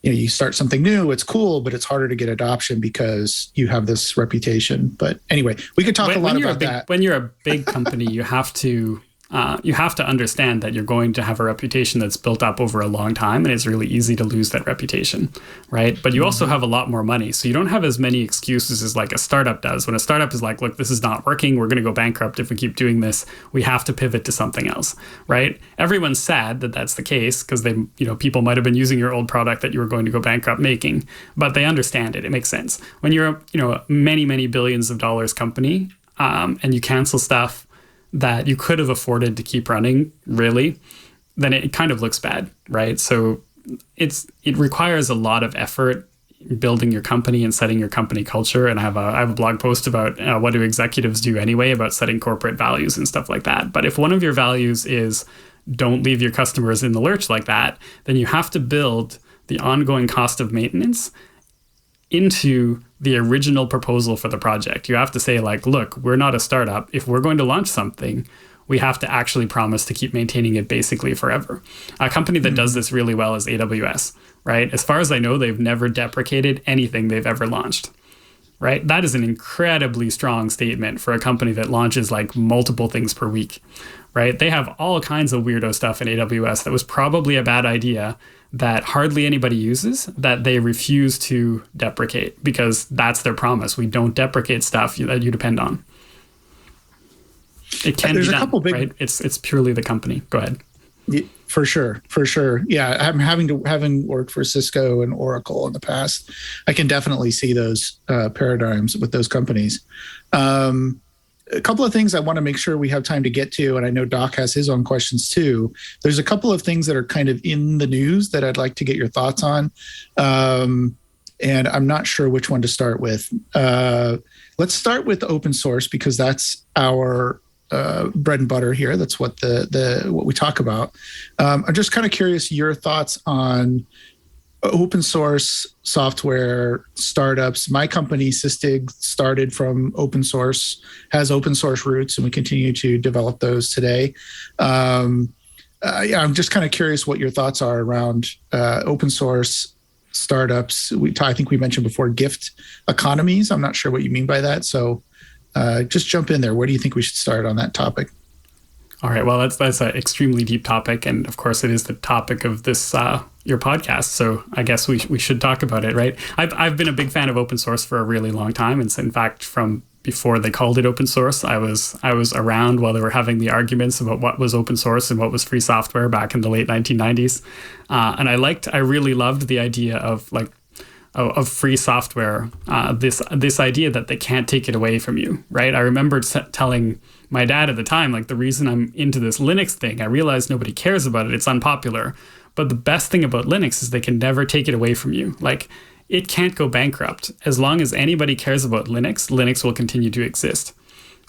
D: you start something new. It's cool, but it's harder to get adoption because you have this reputation. But anyway, we could talk a lot about that.
E: When you're a big company, you have to understand that you're going to have a reputation that's built up over a long time, and it's really easy to lose that reputation, right? But you also have a lot more money, so you don't have as many excuses as like a startup does. When a startup is like, look, this is not working, we're going to go bankrupt if we keep doing this, we have to pivot to something else, right? Everyone's sad that that's the case because they, people might have been using your old product that you were going to go bankrupt making, but they understand it. It makes sense. When you're a many, many billions of dollars company and you cancel stuff that you could have afforded to keep running, really, then it kind of looks bad, right? So it requires a lot of effort building your company and setting your company culture. And I have a blog post about what do executives do anyway about setting corporate values and stuff like that. But if one of your values is don't leave your customers in the lurch like that, then you have to build the ongoing cost of maintenance into the original proposal for the project. You have to say like, look, we're not a startup. If we're going to launch something, we have to actually promise to keep maintaining it basically forever. A company that does this really well is AWS, right? As far as I know, they've never deprecated anything they've ever launched, right? That is an incredibly strong statement for a company that launches like multiple things per week, right? They have all kinds of weirdo stuff in AWS that was probably a bad idea that hardly anybody uses, that they refuse to deprecate because that's their promise. We don't deprecate stuff that you depend on. It can be done, right? It's purely the company. Go ahead.
D: Yeah, for sure. Yeah, I'm having worked for Cisco and Oracle in the past, I can definitely see those paradigms with those companies. A couple of things I want to make sure we have time to get to, and I know Doc has his own questions too. There's a couple of things that are kind of in the news that I'd like to get your thoughts on. And I'm not sure which one to start with. Let's start with open source because that's our bread and butter here. That's what what we talk about. I'm just kind of curious your thoughts on open source software startups. My company, Sysdig, started from open source, has open source roots, and we continue to develop those today. I'm just kind of curious what your thoughts are around open source startups. I think we mentioned before gift economies. I'm not sure what you mean by that. So just jump in there. Where do you think we should start on that topic?
E: All right. Well, that's an extremely deep topic. And of course, it is the topic of this your podcast. So I guess we should talk about it, right? I've been a big fan of open source for a really long time. And in fact, from before they called it open source, I was around while they were having the arguments about what was open source and what was free software back in the late 1990s. And I really loved the idea of free software, this idea that they can't take it away from you, right? I remember telling my dad at the time, like, the reason I'm into this Linux thing, I realize nobody cares about it. It's unpopular, But the best thing about Linux is they can never take it away from you. Like, it can't go bankrupt. As long as anybody cares about Linux, Linux will continue to exist,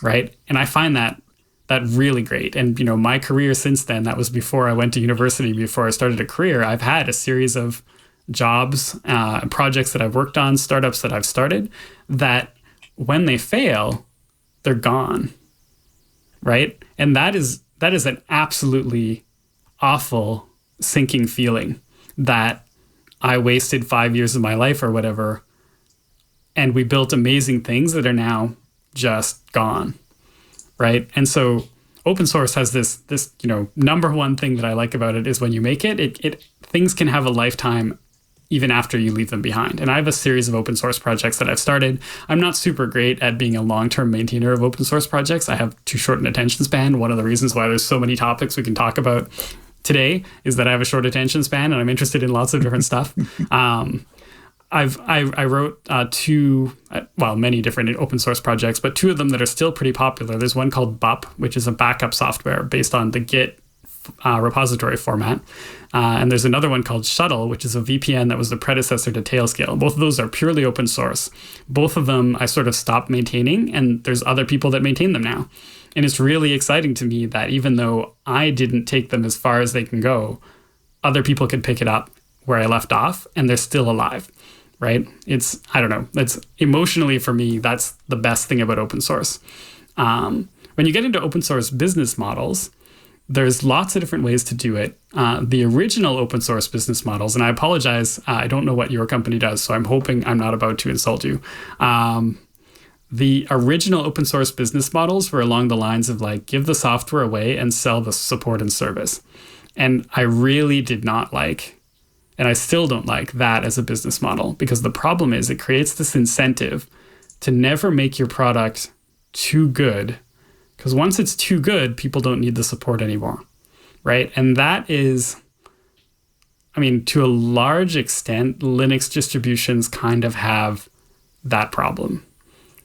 E: right? And I find that really great. And, you know, my career since then, that was before I went to university, before I started a career, I've had a series of jobs, projects that I've worked on, startups that I've started, that when they fail, they're gone, right? And that is an absolutely awful, sinking feeling that I wasted 5 years of my life or whatever, and we built amazing things that are now just gone, right? And so open source has this you know, number one thing that I like about it is when you make it things can have a lifetime even after you leave them behind. And I have a series of open source projects that I've started. I'm not super great at being a long-term maintainer of open source projects. I have too short an attention span. One of the reasons why there's so many topics we can talk about today is that I have a short attention span and I'm interested in lots of different stuff. I wrote many different open source projects, but two of them that are still pretty popular. There's one called BUP, which is a backup software based on the Git repository format. And there's another one called Shuttle, which is a VPN that was the predecessor to Tailscale. Both of those are purely open source. Both of them I sort of stopped maintaining, and there's other people that maintain them now. And it's really exciting to me that even though I didn't take them as far as they can go, other people could pick it up where I left off, and they're still alive, right? I don't know. It's emotionally for me, that's the best thing about open source. When you get into open source business models, there's lots of different ways to do it. The original open source business models, and I apologize, I don't know what your company does, so I'm hoping I'm not about to insult you. The original open source business models were along the lines of like, give the software away and sell the support and service. And I really did not like, and I still don't like that as a business model, because the problem is it creates this incentive to never make your product too good. Because once it's too good, people don't need the support anymore, right? And that is, I mean, to a large extent, Linux distributions kind of have that problem,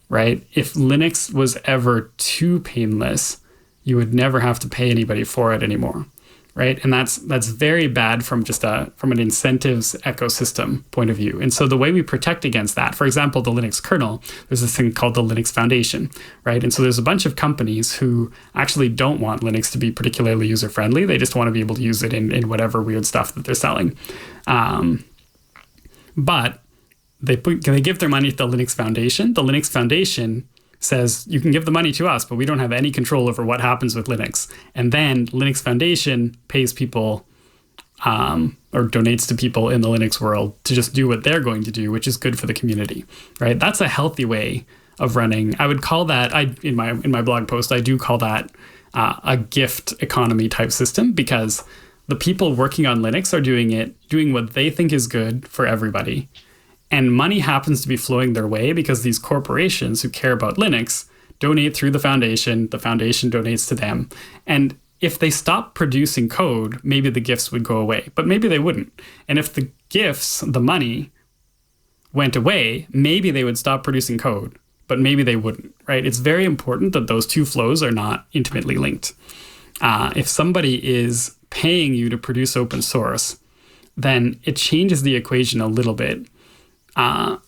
E: right? If Linux was ever too painless, you would never have to pay anybody for it anymore, right? And that's very bad from just from an incentives ecosystem point of view. And so the way we protect against that, for example, the Linux kernel, there's this thing called the Linux Foundation, right? And so there's a bunch of companies who actually don't want Linux to be particularly user-friendly. They just want to be able to use it in whatever weird stuff that they're selling. But they give their money to the Linux Foundation. The Linux Foundation says, you can give the money to us, but we don't have any control over what happens with Linux. And then Linux Foundation pays people or donates to people in the Linux world to just do what they're going to do, which is good for the community, right? That's a healthy way of running. I would call that, in my blog post, I do call that a gift economy type system, because the people working on Linux are doing what they think is good for everybody. And money happens to be flowing their way because these corporations who care about Linux donate through the foundation donates to them. And if they stop producing code, maybe the gifts would go away, but maybe they wouldn't. And if the gifts, the money, went away, maybe they would stop producing code, but maybe they wouldn't, right? It's very important that those two flows are not intimately linked. If somebody is paying you to produce open source, then it changes the equation a little bit.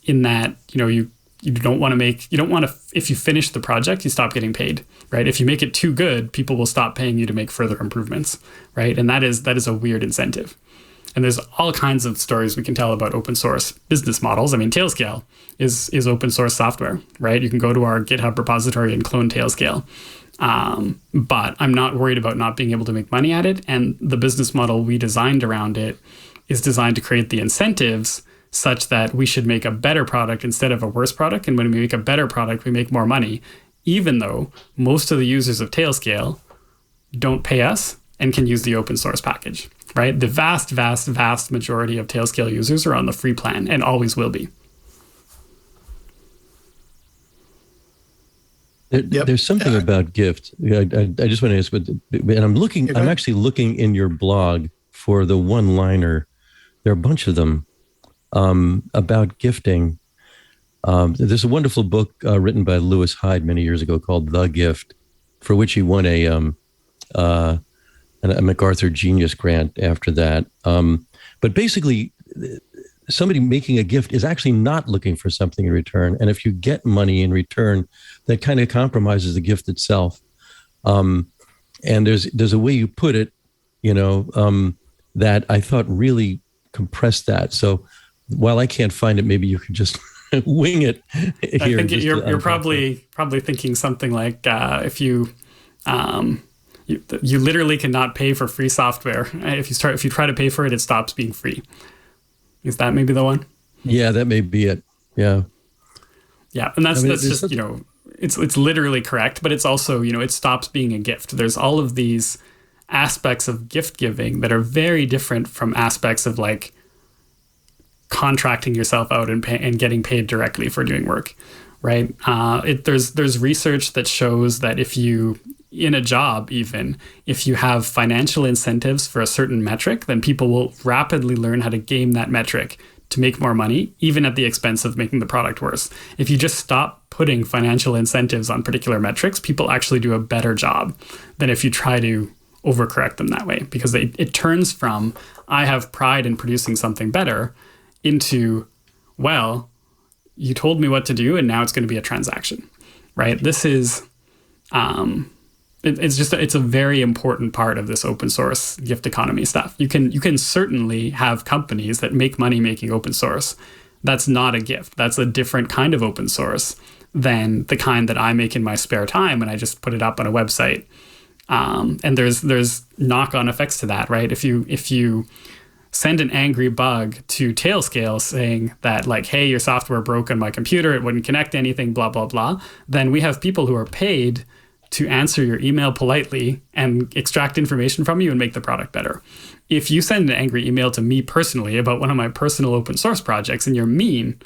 E: In that, you don't want to, if you finish the project, you stop getting paid, right? If you make it too good, people will stop paying you to make further improvements, right? And that is a weird incentive. And there's all kinds of stories we can tell about open source business models. I mean, Tailscale is open source software, right? You can go to our GitHub repository and clone Tailscale. But I'm not worried about not being able to make money at it. And the business model we designed around it is designed to create the incentives such that we should make a better product instead of a worse product. And when we make a better product, we make more money, even though most of the users of Tailscale don't pay us and can use the open source package, right? The vast, vast, vast majority of Tailscale users are on the free plan and always will be.
A: There's something about gift. I just want to ask, and I'm actually looking in your blog for the one-liner. There are a bunch of them. About gifting. There's a wonderful book written by Lewis Hyde many years ago called The Gift, for which he won a a MacArthur Genius Grant after that. But basically, somebody making a gift is actually not looking for something in return. And if you get money in return, that kind of compromises the gift itself. And there's a way you put it, that I thought really compressed that. So while I can't find it, maybe you could just wing it here.
E: I think you're probably thinking something like if you literally cannot pay for free software. If you try to pay for it, it stops being free. Is that maybe the one?
A: Yeah, that may be it. Yeah.
E: Yeah, and that's just it's literally correct, but it's also it stops being a gift. There's all of these aspects of gift giving that are very different from aspects of like contracting yourself out and getting paid directly for doing work, right? There's research that shows that if you, in a job even, if you have financial incentives for a certain metric, then people will rapidly learn how to game that metric to make more money, even at the expense of making the product worse. If you just stop putting financial incentives on particular metrics, people actually do a better job than if you try to overcorrect them that way, because it turns from, I have pride in producing something better, into, well, you told me what to do and now it's going to be a transaction, right? This is, it's a very important part of this open source gift economy stuff. You can certainly have companies that make money making open source. That's not a gift. That's a different kind of open source than the kind that I make in my spare time and I just put it up on a website. And there's knock-on effects to that, right? If you send an angry bug to Tailscale saying that like, hey, your software broke on my computer, it wouldn't connect to anything, blah, blah, blah, then we have people who are paid to answer your email politely and extract information from you and make the product better. If you send an angry email to me personally about one of my personal open source projects and you're mean,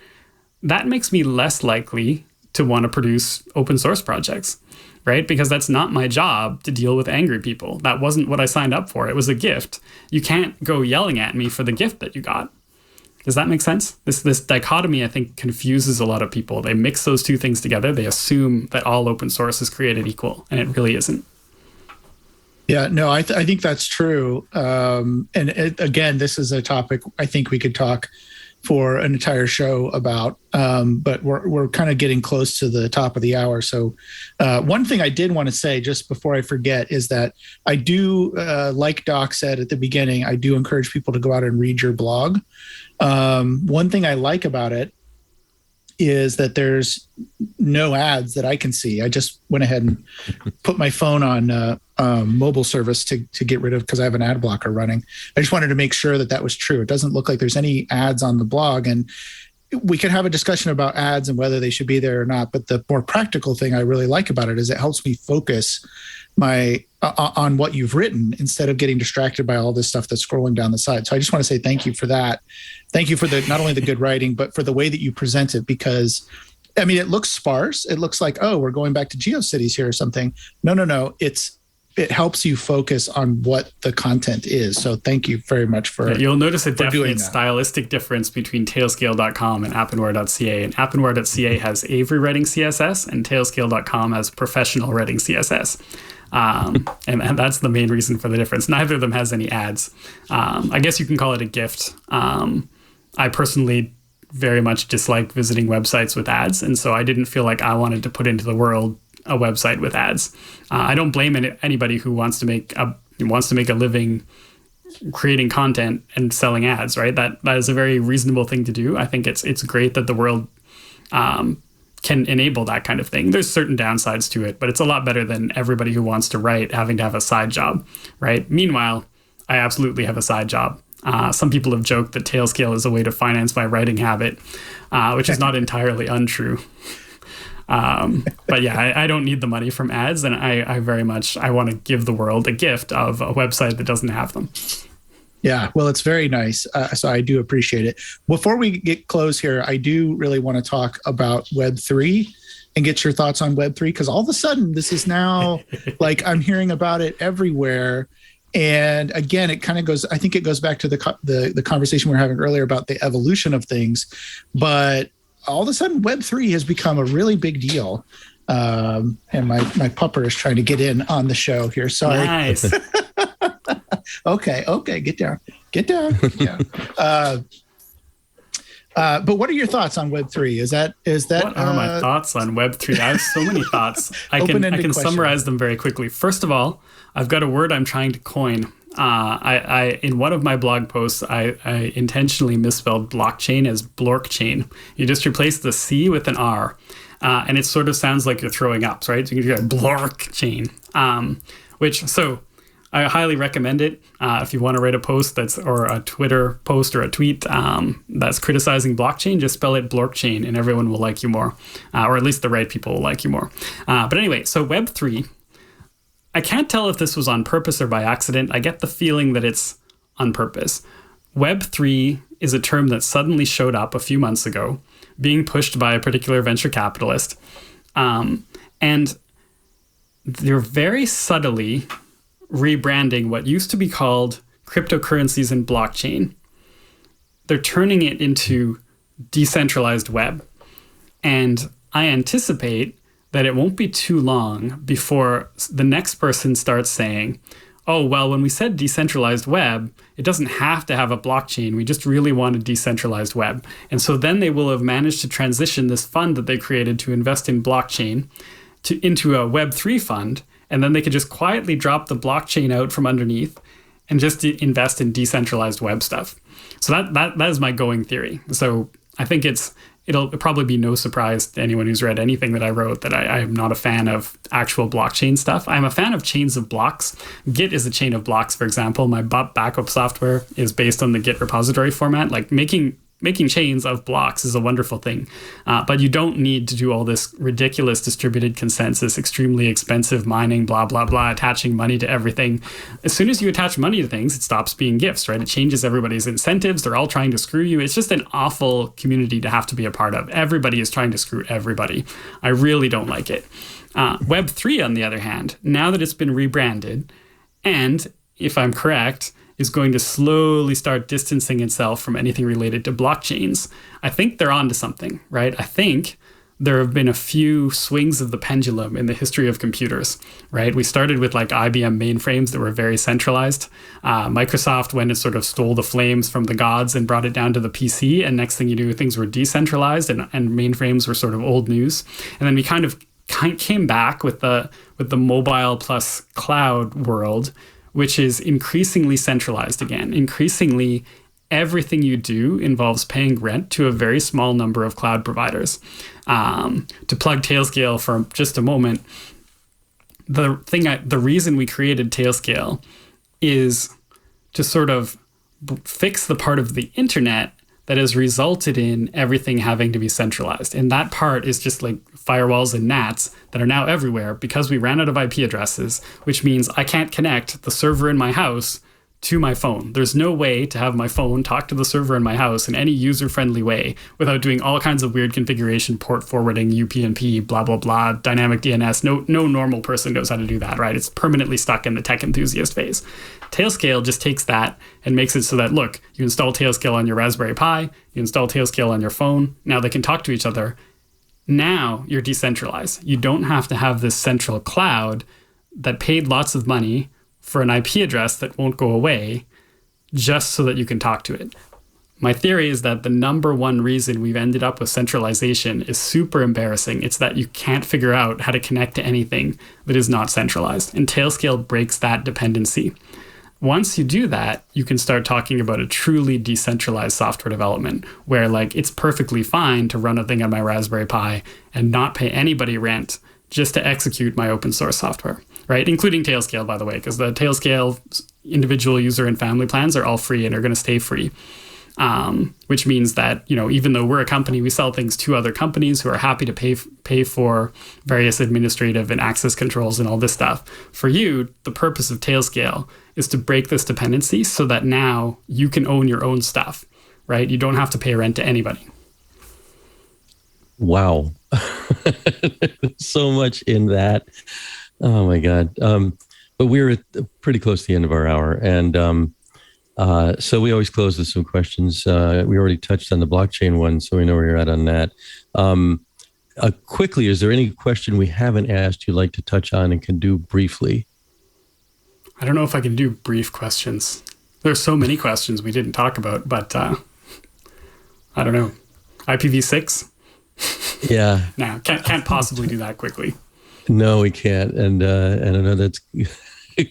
E: that makes me less likely to want to produce open source projects, right? Because that's not my job to deal with angry people. That wasn't what I signed up for. It was a gift. You can't go yelling at me for the gift that you got. Does that make sense? This dichotomy, I think, confuses a lot of people. They mix those two things together. They assume that all open source is created equal, and it really isn't.
D: Yeah, no, I think that's true. Again, this is a topic I think we could talk for an entire show about, but we're kind of getting close to the top of the hour. So one thing I did want to say just before I forget is that I do, like Doc said at the beginning, I do encourage people to go out and read your blog. One thing I like about it is that there's no ads that I can see. I just went ahead and put my phone on mobile service to get rid of, because I have an ad blocker running. I just wanted to make sure that was true. It doesn't look like there's any ads on the blog, and we can have a discussion about ads and whether they should be there or not. But the more practical thing I really like about it is it helps me focus on what you've written instead of getting distracted by all this stuff that's scrolling down the side. So I just want to say thank you for that. Thank you for not only the good writing, but for the way that you present it, because I mean, it looks sparse. It looks like, oh, we're going back to GeoCities here or something. No. It helps you focus on what the content is. So thank you very much for
E: You'll notice a definite
D: doing that.
E: Stylistic difference between tailscale.com and appenware.ca. And appenware.ca has Avery writing CSS and tailscale.com has professional writing CSS. And that's the main reason for the difference. Neither of them has any ads. I guess you can call it a gift. I personally very much dislike visiting websites with ads. And so I didn't feel like I wanted to put into the world a website with ads. I don't blame anybody who wants to make a living creating content and selling ads, right? That is a very reasonable thing to do. I think it's great that the world can enable that kind of thing. There's certain downsides to it, but it's a lot better than everybody who wants to write having to have a side job, right? Meanwhile, I absolutely have a side job. Some people have joked that Tailscale is a way to finance my writing habit, which is not entirely untrue. But yeah, I don't need the money from ads, and I want to give the world a gift of a website that doesn't have them.
D: Yeah, well, it's very nice. So I do appreciate it. Before we get close here, I do really want to talk about Web3 and get your thoughts on Web3, because all of a sudden this is now like I'm hearing about it everywhere. And again, it kind of goes, I think it goes back to the conversation we were having earlier about the evolution of things. But all of a sudden Web3 has become a really big deal. And my pupper is trying to get in on the show here. Sorry.
E: Nice.
D: Okay. Get down. Yeah. But what are your thoughts on Web3? Is that
E: what are my thoughts on Web3? I have so many thoughts. I can summarize them very quickly. First of all, I've got a word I'm trying to coin. I in one of my blog posts, I intentionally misspelled blockchain as blorkchain. You just replace the C with an R, and it sort of sounds like you're throwing up, right? So you get blorkchain, so I highly recommend it. If you want to write a post or a Twitter post or a tweet that's criticizing blockchain, just spell it blorkchain and everyone will like you more, or at least the right people will like you more. But anyway, so Web3, I can't tell if this was on purpose or by accident. I get the feeling that it's on purpose. Web3 is a term that suddenly showed up a few months ago, being pushed by a particular venture capitalist. And they're very subtly rebranding what used to be called cryptocurrencies and blockchain. They're turning it into decentralized web. And I anticipate that it won't be too long before the next person starts saying, oh, well, when we said decentralized web, it doesn't have to have a blockchain. We just really want a decentralized web. And so then they will have managed to transition this fund that they created to invest in blockchain into a Web3 fund. And then they could just quietly drop the blockchain out from underneath and just invest in decentralized web stuff. So that is my going theory. So I think it'll probably be no surprise to anyone who's read anything that I wrote that I am not a fan of actual blockchain stuff. I'm a fan of chains of blocks. Git is a chain of blocks, for example. My backup software is based on the Git repository format. Like making chains of blocks is a wonderful thing, but you don't need to do all this ridiculous distributed consensus, extremely expensive mining, blah, blah, blah, attaching money to everything. As soon as you attach money to things, it stops being gifts, right? It changes everybody's incentives. They're all trying to screw you. It's just an awful community to have to be a part of. Everybody is trying to screw everybody. I really don't like it. Web3, on the other hand, now that it's been rebranded, and if I'm correct, is going to slowly start distancing itself from anything related to blockchains. I think they're onto something, right? I think there have been a few swings of the pendulum in the history of computers, right? We started with like IBM mainframes that were very centralized. Microsoft went and sort of stole the flames from the gods and brought it down to the PC. And next thing you knew, things were decentralized and mainframes were sort of old news. And then we kind of came back with the mobile plus cloud world, which is increasingly centralized again. Increasingly, everything you do involves paying rent to a very small number of cloud providers. To plug Tailscale for just a moment, the reason we created Tailscale is to sort of fix the part of the internet that has resulted in everything having to be centralized. And that part is just like firewalls and NATs that are now everywhere because we ran out of IP addresses, which means I can't connect the server in my house to my phone. There's no way to have my phone talk to the server in my house in any user-friendly way without doing all kinds of weird configuration, port forwarding, UPnP, blah, blah, blah, dynamic DNS. No normal person knows how to do that, right? It's permanently stuck in the tech enthusiast phase. Tailscale just takes that and makes it so that, look, you install Tailscale on your Raspberry Pi, you install Tailscale on your phone, now they can talk to each other. Now you're decentralized. You don't have to have this central cloud that paid lots of money for an IP address that won't go away just so that you can talk to it. My theory is that the number one reason we've ended up with centralization is super embarrassing. It's that you can't figure out how to connect to anything that is not centralized. And Tailscale breaks that dependency. Once you do that, you can start talking about a truly decentralized software development where like it's perfectly fine to run a thing on my Raspberry Pi and not pay anybody rent just to execute my open source software, right? Including Tailscale, by the way, because the Tailscale individual user and family plans are all free and are going to stay free. Which means that, you know, even though we're a company, we sell things to other companies who are happy to pay for various administrative and access controls and all this stuff. For you, the purpose of Tailscale is to break this dependency so that now you can own your own stuff, right? You don't have to pay rent to anybody.
A: Wow. So much in that. Oh my God. But we're pretty close to the end of our hour. And so we always close with some questions. We already touched on the blockchain one, so we know where you're at on that. Quickly, is there any question we haven't asked you'd like to touch on and can do briefly?
E: I don't know if I can do brief questions. There's so many questions we didn't talk about, but I don't know. IPv6?
A: Yeah.
E: No, can't possibly do that quickly.
A: No, we can't. And I know that's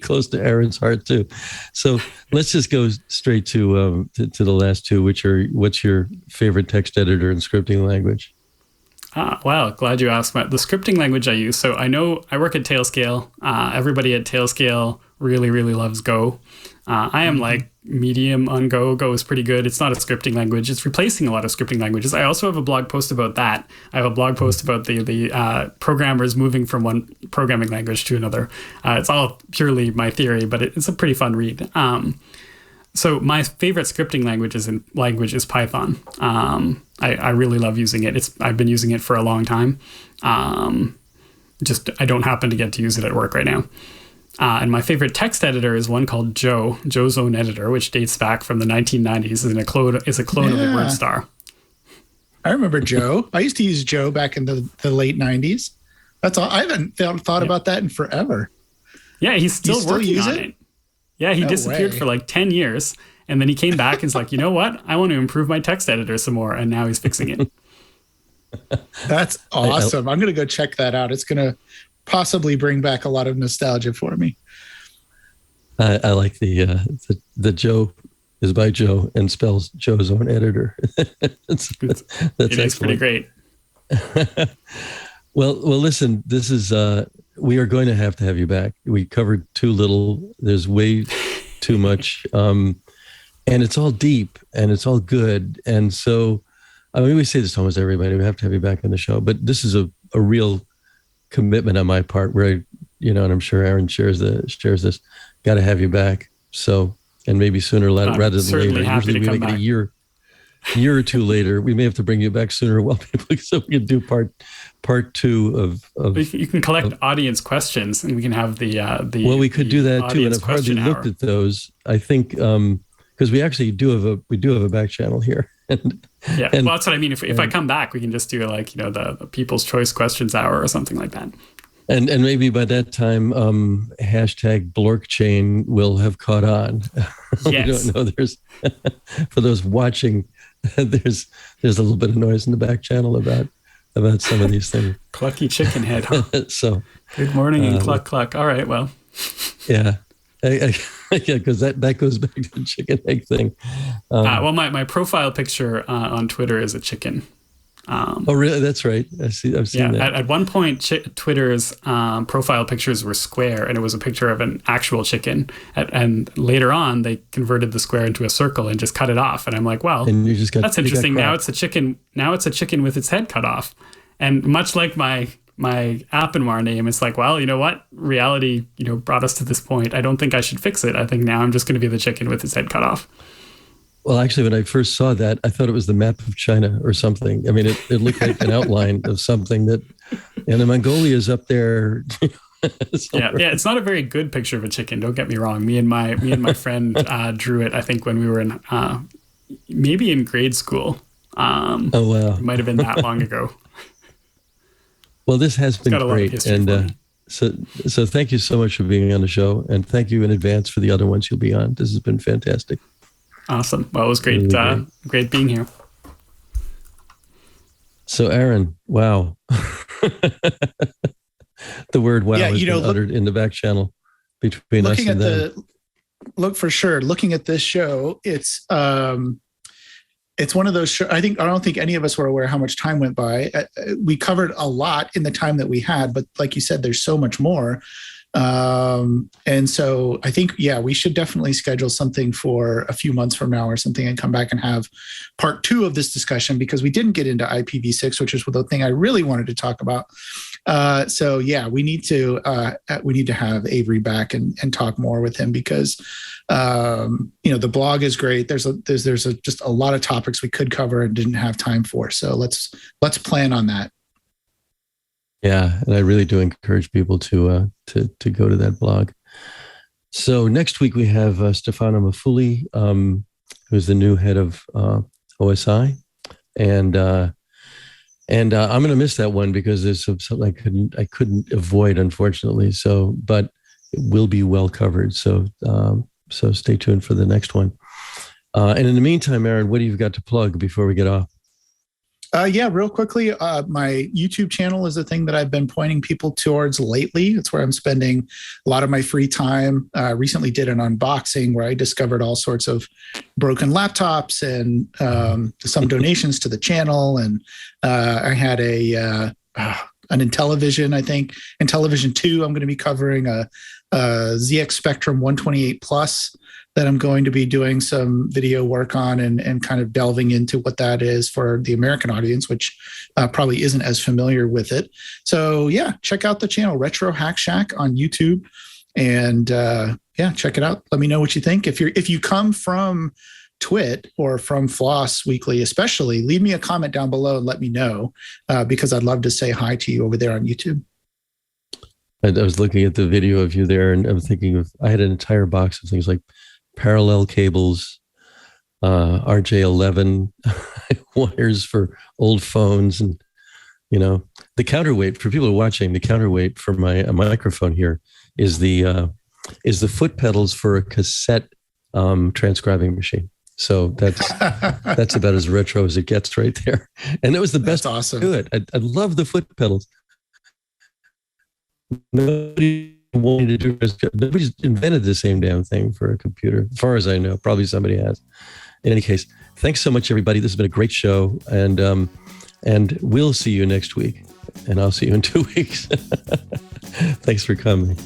A: close to Aaron's heart too. So let's just go straight to the last two, which are, what's your favorite text editor and scripting language?
E: Well, glad you asked. The scripting language I use. So I know I work at Tailscale. Everybody at Tailscale really, really loves Go. I am like medium on Go. Go is pretty good. It's not a scripting language. It's replacing a lot of scripting languages. I also have a blog post about that. I have a blog post about the programmers moving from one programming language to another. It's all purely my theory, but it's a pretty fun read. So my favorite scripting language is Python. I really love using it. I've been using it for a long time. Just I don't happen to get to use it at work right now. And my favorite text editor is one called Joe's Own Editor, which dates back from the 1990s and is a clone of the WordStar.
D: I remember Joe. I used to use Joe back in the late 90s. That's all. I haven't thought about that in forever.
E: Yeah, he's still working on it. Yeah, he disappeared
D: way.
E: for like 10 years. And then he came back and is like, you know what? I want to improve my text editor some more. And now he's fixing it.
D: That's awesome. I'm going to go check that out. It's going to possibly bring back a lot of nostalgia for me.
A: I like the Joe is by Joe and spells Joe's Own Editor. that's
E: pretty great.
A: Well, listen, this is, we are going to have you back. We covered too little. There's way too much. And it's all deep and it's all good. And so, I mean, we say this to almost everybody, we have to have you back on the show, but this is a real commitment on my part where, and I'm sure Aaron shares this, got to have you back. So, and maybe sooner rather than later. Usually we make it a year or two later. We may have to bring you back sooner so we can do part two of
E: you can collect audience questions and we can have the
A: well, we could do that too. And I've hardly looked at those. I think because we actually do have a back channel here. And
E: well, that's what I mean. If I come back, we can just do the People's Choice Questions Hour or something like that.
A: And maybe by that time, hashtag Blorkchain will have caught on.
E: Yes.
A: We don't know. There's for those watching, there's a little bit of noise in the back channel about some of these things.
E: Clucky chicken head. Huh?
A: So
E: good morning and cluck cluck. All right, well.
A: Yeah. Yeah, because that goes back to the chicken egg thing.
E: Well, my profile picture on Twitter is a chicken.
A: Oh, really? That's right. I've seen that.
E: At one point, Twitter's profile pictures were square, and it was a picture of an actual chicken. And later on, they converted the square into a circle and just cut it off. And I'm like, well, that's interesting. Now it's a chicken. Now it's a chicken with its head cut off. And much like my Appenwar name, it's like, well, you know what? Reality, brought us to this point. I don't think I should fix it. I think now I'm just going to be the chicken with its head cut off.
A: Well, actually, when I first saw that, I thought it was the map of China or something. I mean, it looked like an outline of something and the Mongolia is up there.
E: Yeah, it's not a very good picture of a chicken. Don't get me wrong. Me and my friend drew it. I think when we were in maybe in grade school. Oh
A: wow!
E: It might have been that long ago.
A: Well, this has been great, and so thank you so much for being on the show, and thank you in advance for the other ones you'll be on. This has been fantastic.
E: Awesome. Well, it was great. Really great being here.
A: So, Aaron, wow. The word "wow" has been uttered in the back channel between us and them.
D: Looking at this show, it's one of those shows. I don't think any of us were aware how much time went by. We covered a lot in the time that we had, but like you said, there's so much more. And so I think, we should definitely schedule something for a few months from now or something and come back and have part 2 of this discussion, because we didn't get into IPv6, which is the thing I really wanted to talk about. We need to have Avery back and talk more with him, because the blog is great. There's just a lot of topics we could cover and didn't have time for. So let's plan on that.
A: Yeah, and I really do encourage people to go to that blog. So next week we have Stefano Maffuli, who's the new head of OSI, and I'm going to miss that one because there's something I couldn't avoid, unfortunately. So, but will be well covered. So so stay tuned for the next one. And in the meantime, Aaron, what do you got to plug before we get off?
D: Yeah, real quickly, my YouTube channel is a thing that I've been pointing people towards lately. It's where I'm spending a lot of my free time. Recently did an unboxing where I discovered all sorts of broken laptops and some donations to the channel. And I had an Intellivision, I think. Intellivision 2, I'm going to be covering a ZX Spectrum 128 Plus that I'm going to be doing some video work on and kind of delving into what that is for the American audience, which probably isn't as familiar with it. So yeah, check out the channel Retro Hack Shack on YouTube, and yeah, check it out. Let me know what you think. If you come from TWiT or from FLOSS Weekly, especially, leave me a comment down below and let me know because I'd love to say hi to you over there on YouTube.
A: I was looking at the video of you there, and I'm thinking of, I had an entire box of things like parallel cables, RJ11 wires for old phones, and the counterweight for people who are watching. The counterweight for my microphone here is the foot pedals for a cassette transcribing machine. So that's about as retro as it gets right there. And it was the best.
D: That's awesome.
A: To do it. I love the foot pedals. Nobody wanted to do this. Nobody's invented the same damn thing for a computer, as far as I know. Probably somebody has. In any case, thanks so much, everybody. This has been a great show, and we'll see you next week, and I'll see you in 2 weeks. Thanks for coming.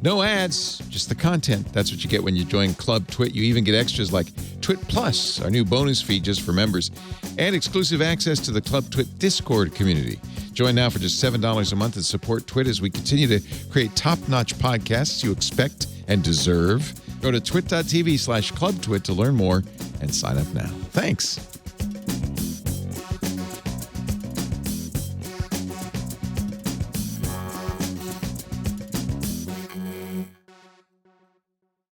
F: No ads, just the content. That's what you get when you join Club TWiT. You even get extras like TWiT Plus, our new bonus feed just for members, and exclusive access to the Club TWiT Discord community. Join now for just $7 a month and support TWiT as we continue to create top-notch podcasts you expect and deserve. Go to twit.tv/clubtwit to learn more and sign up now. Thanks.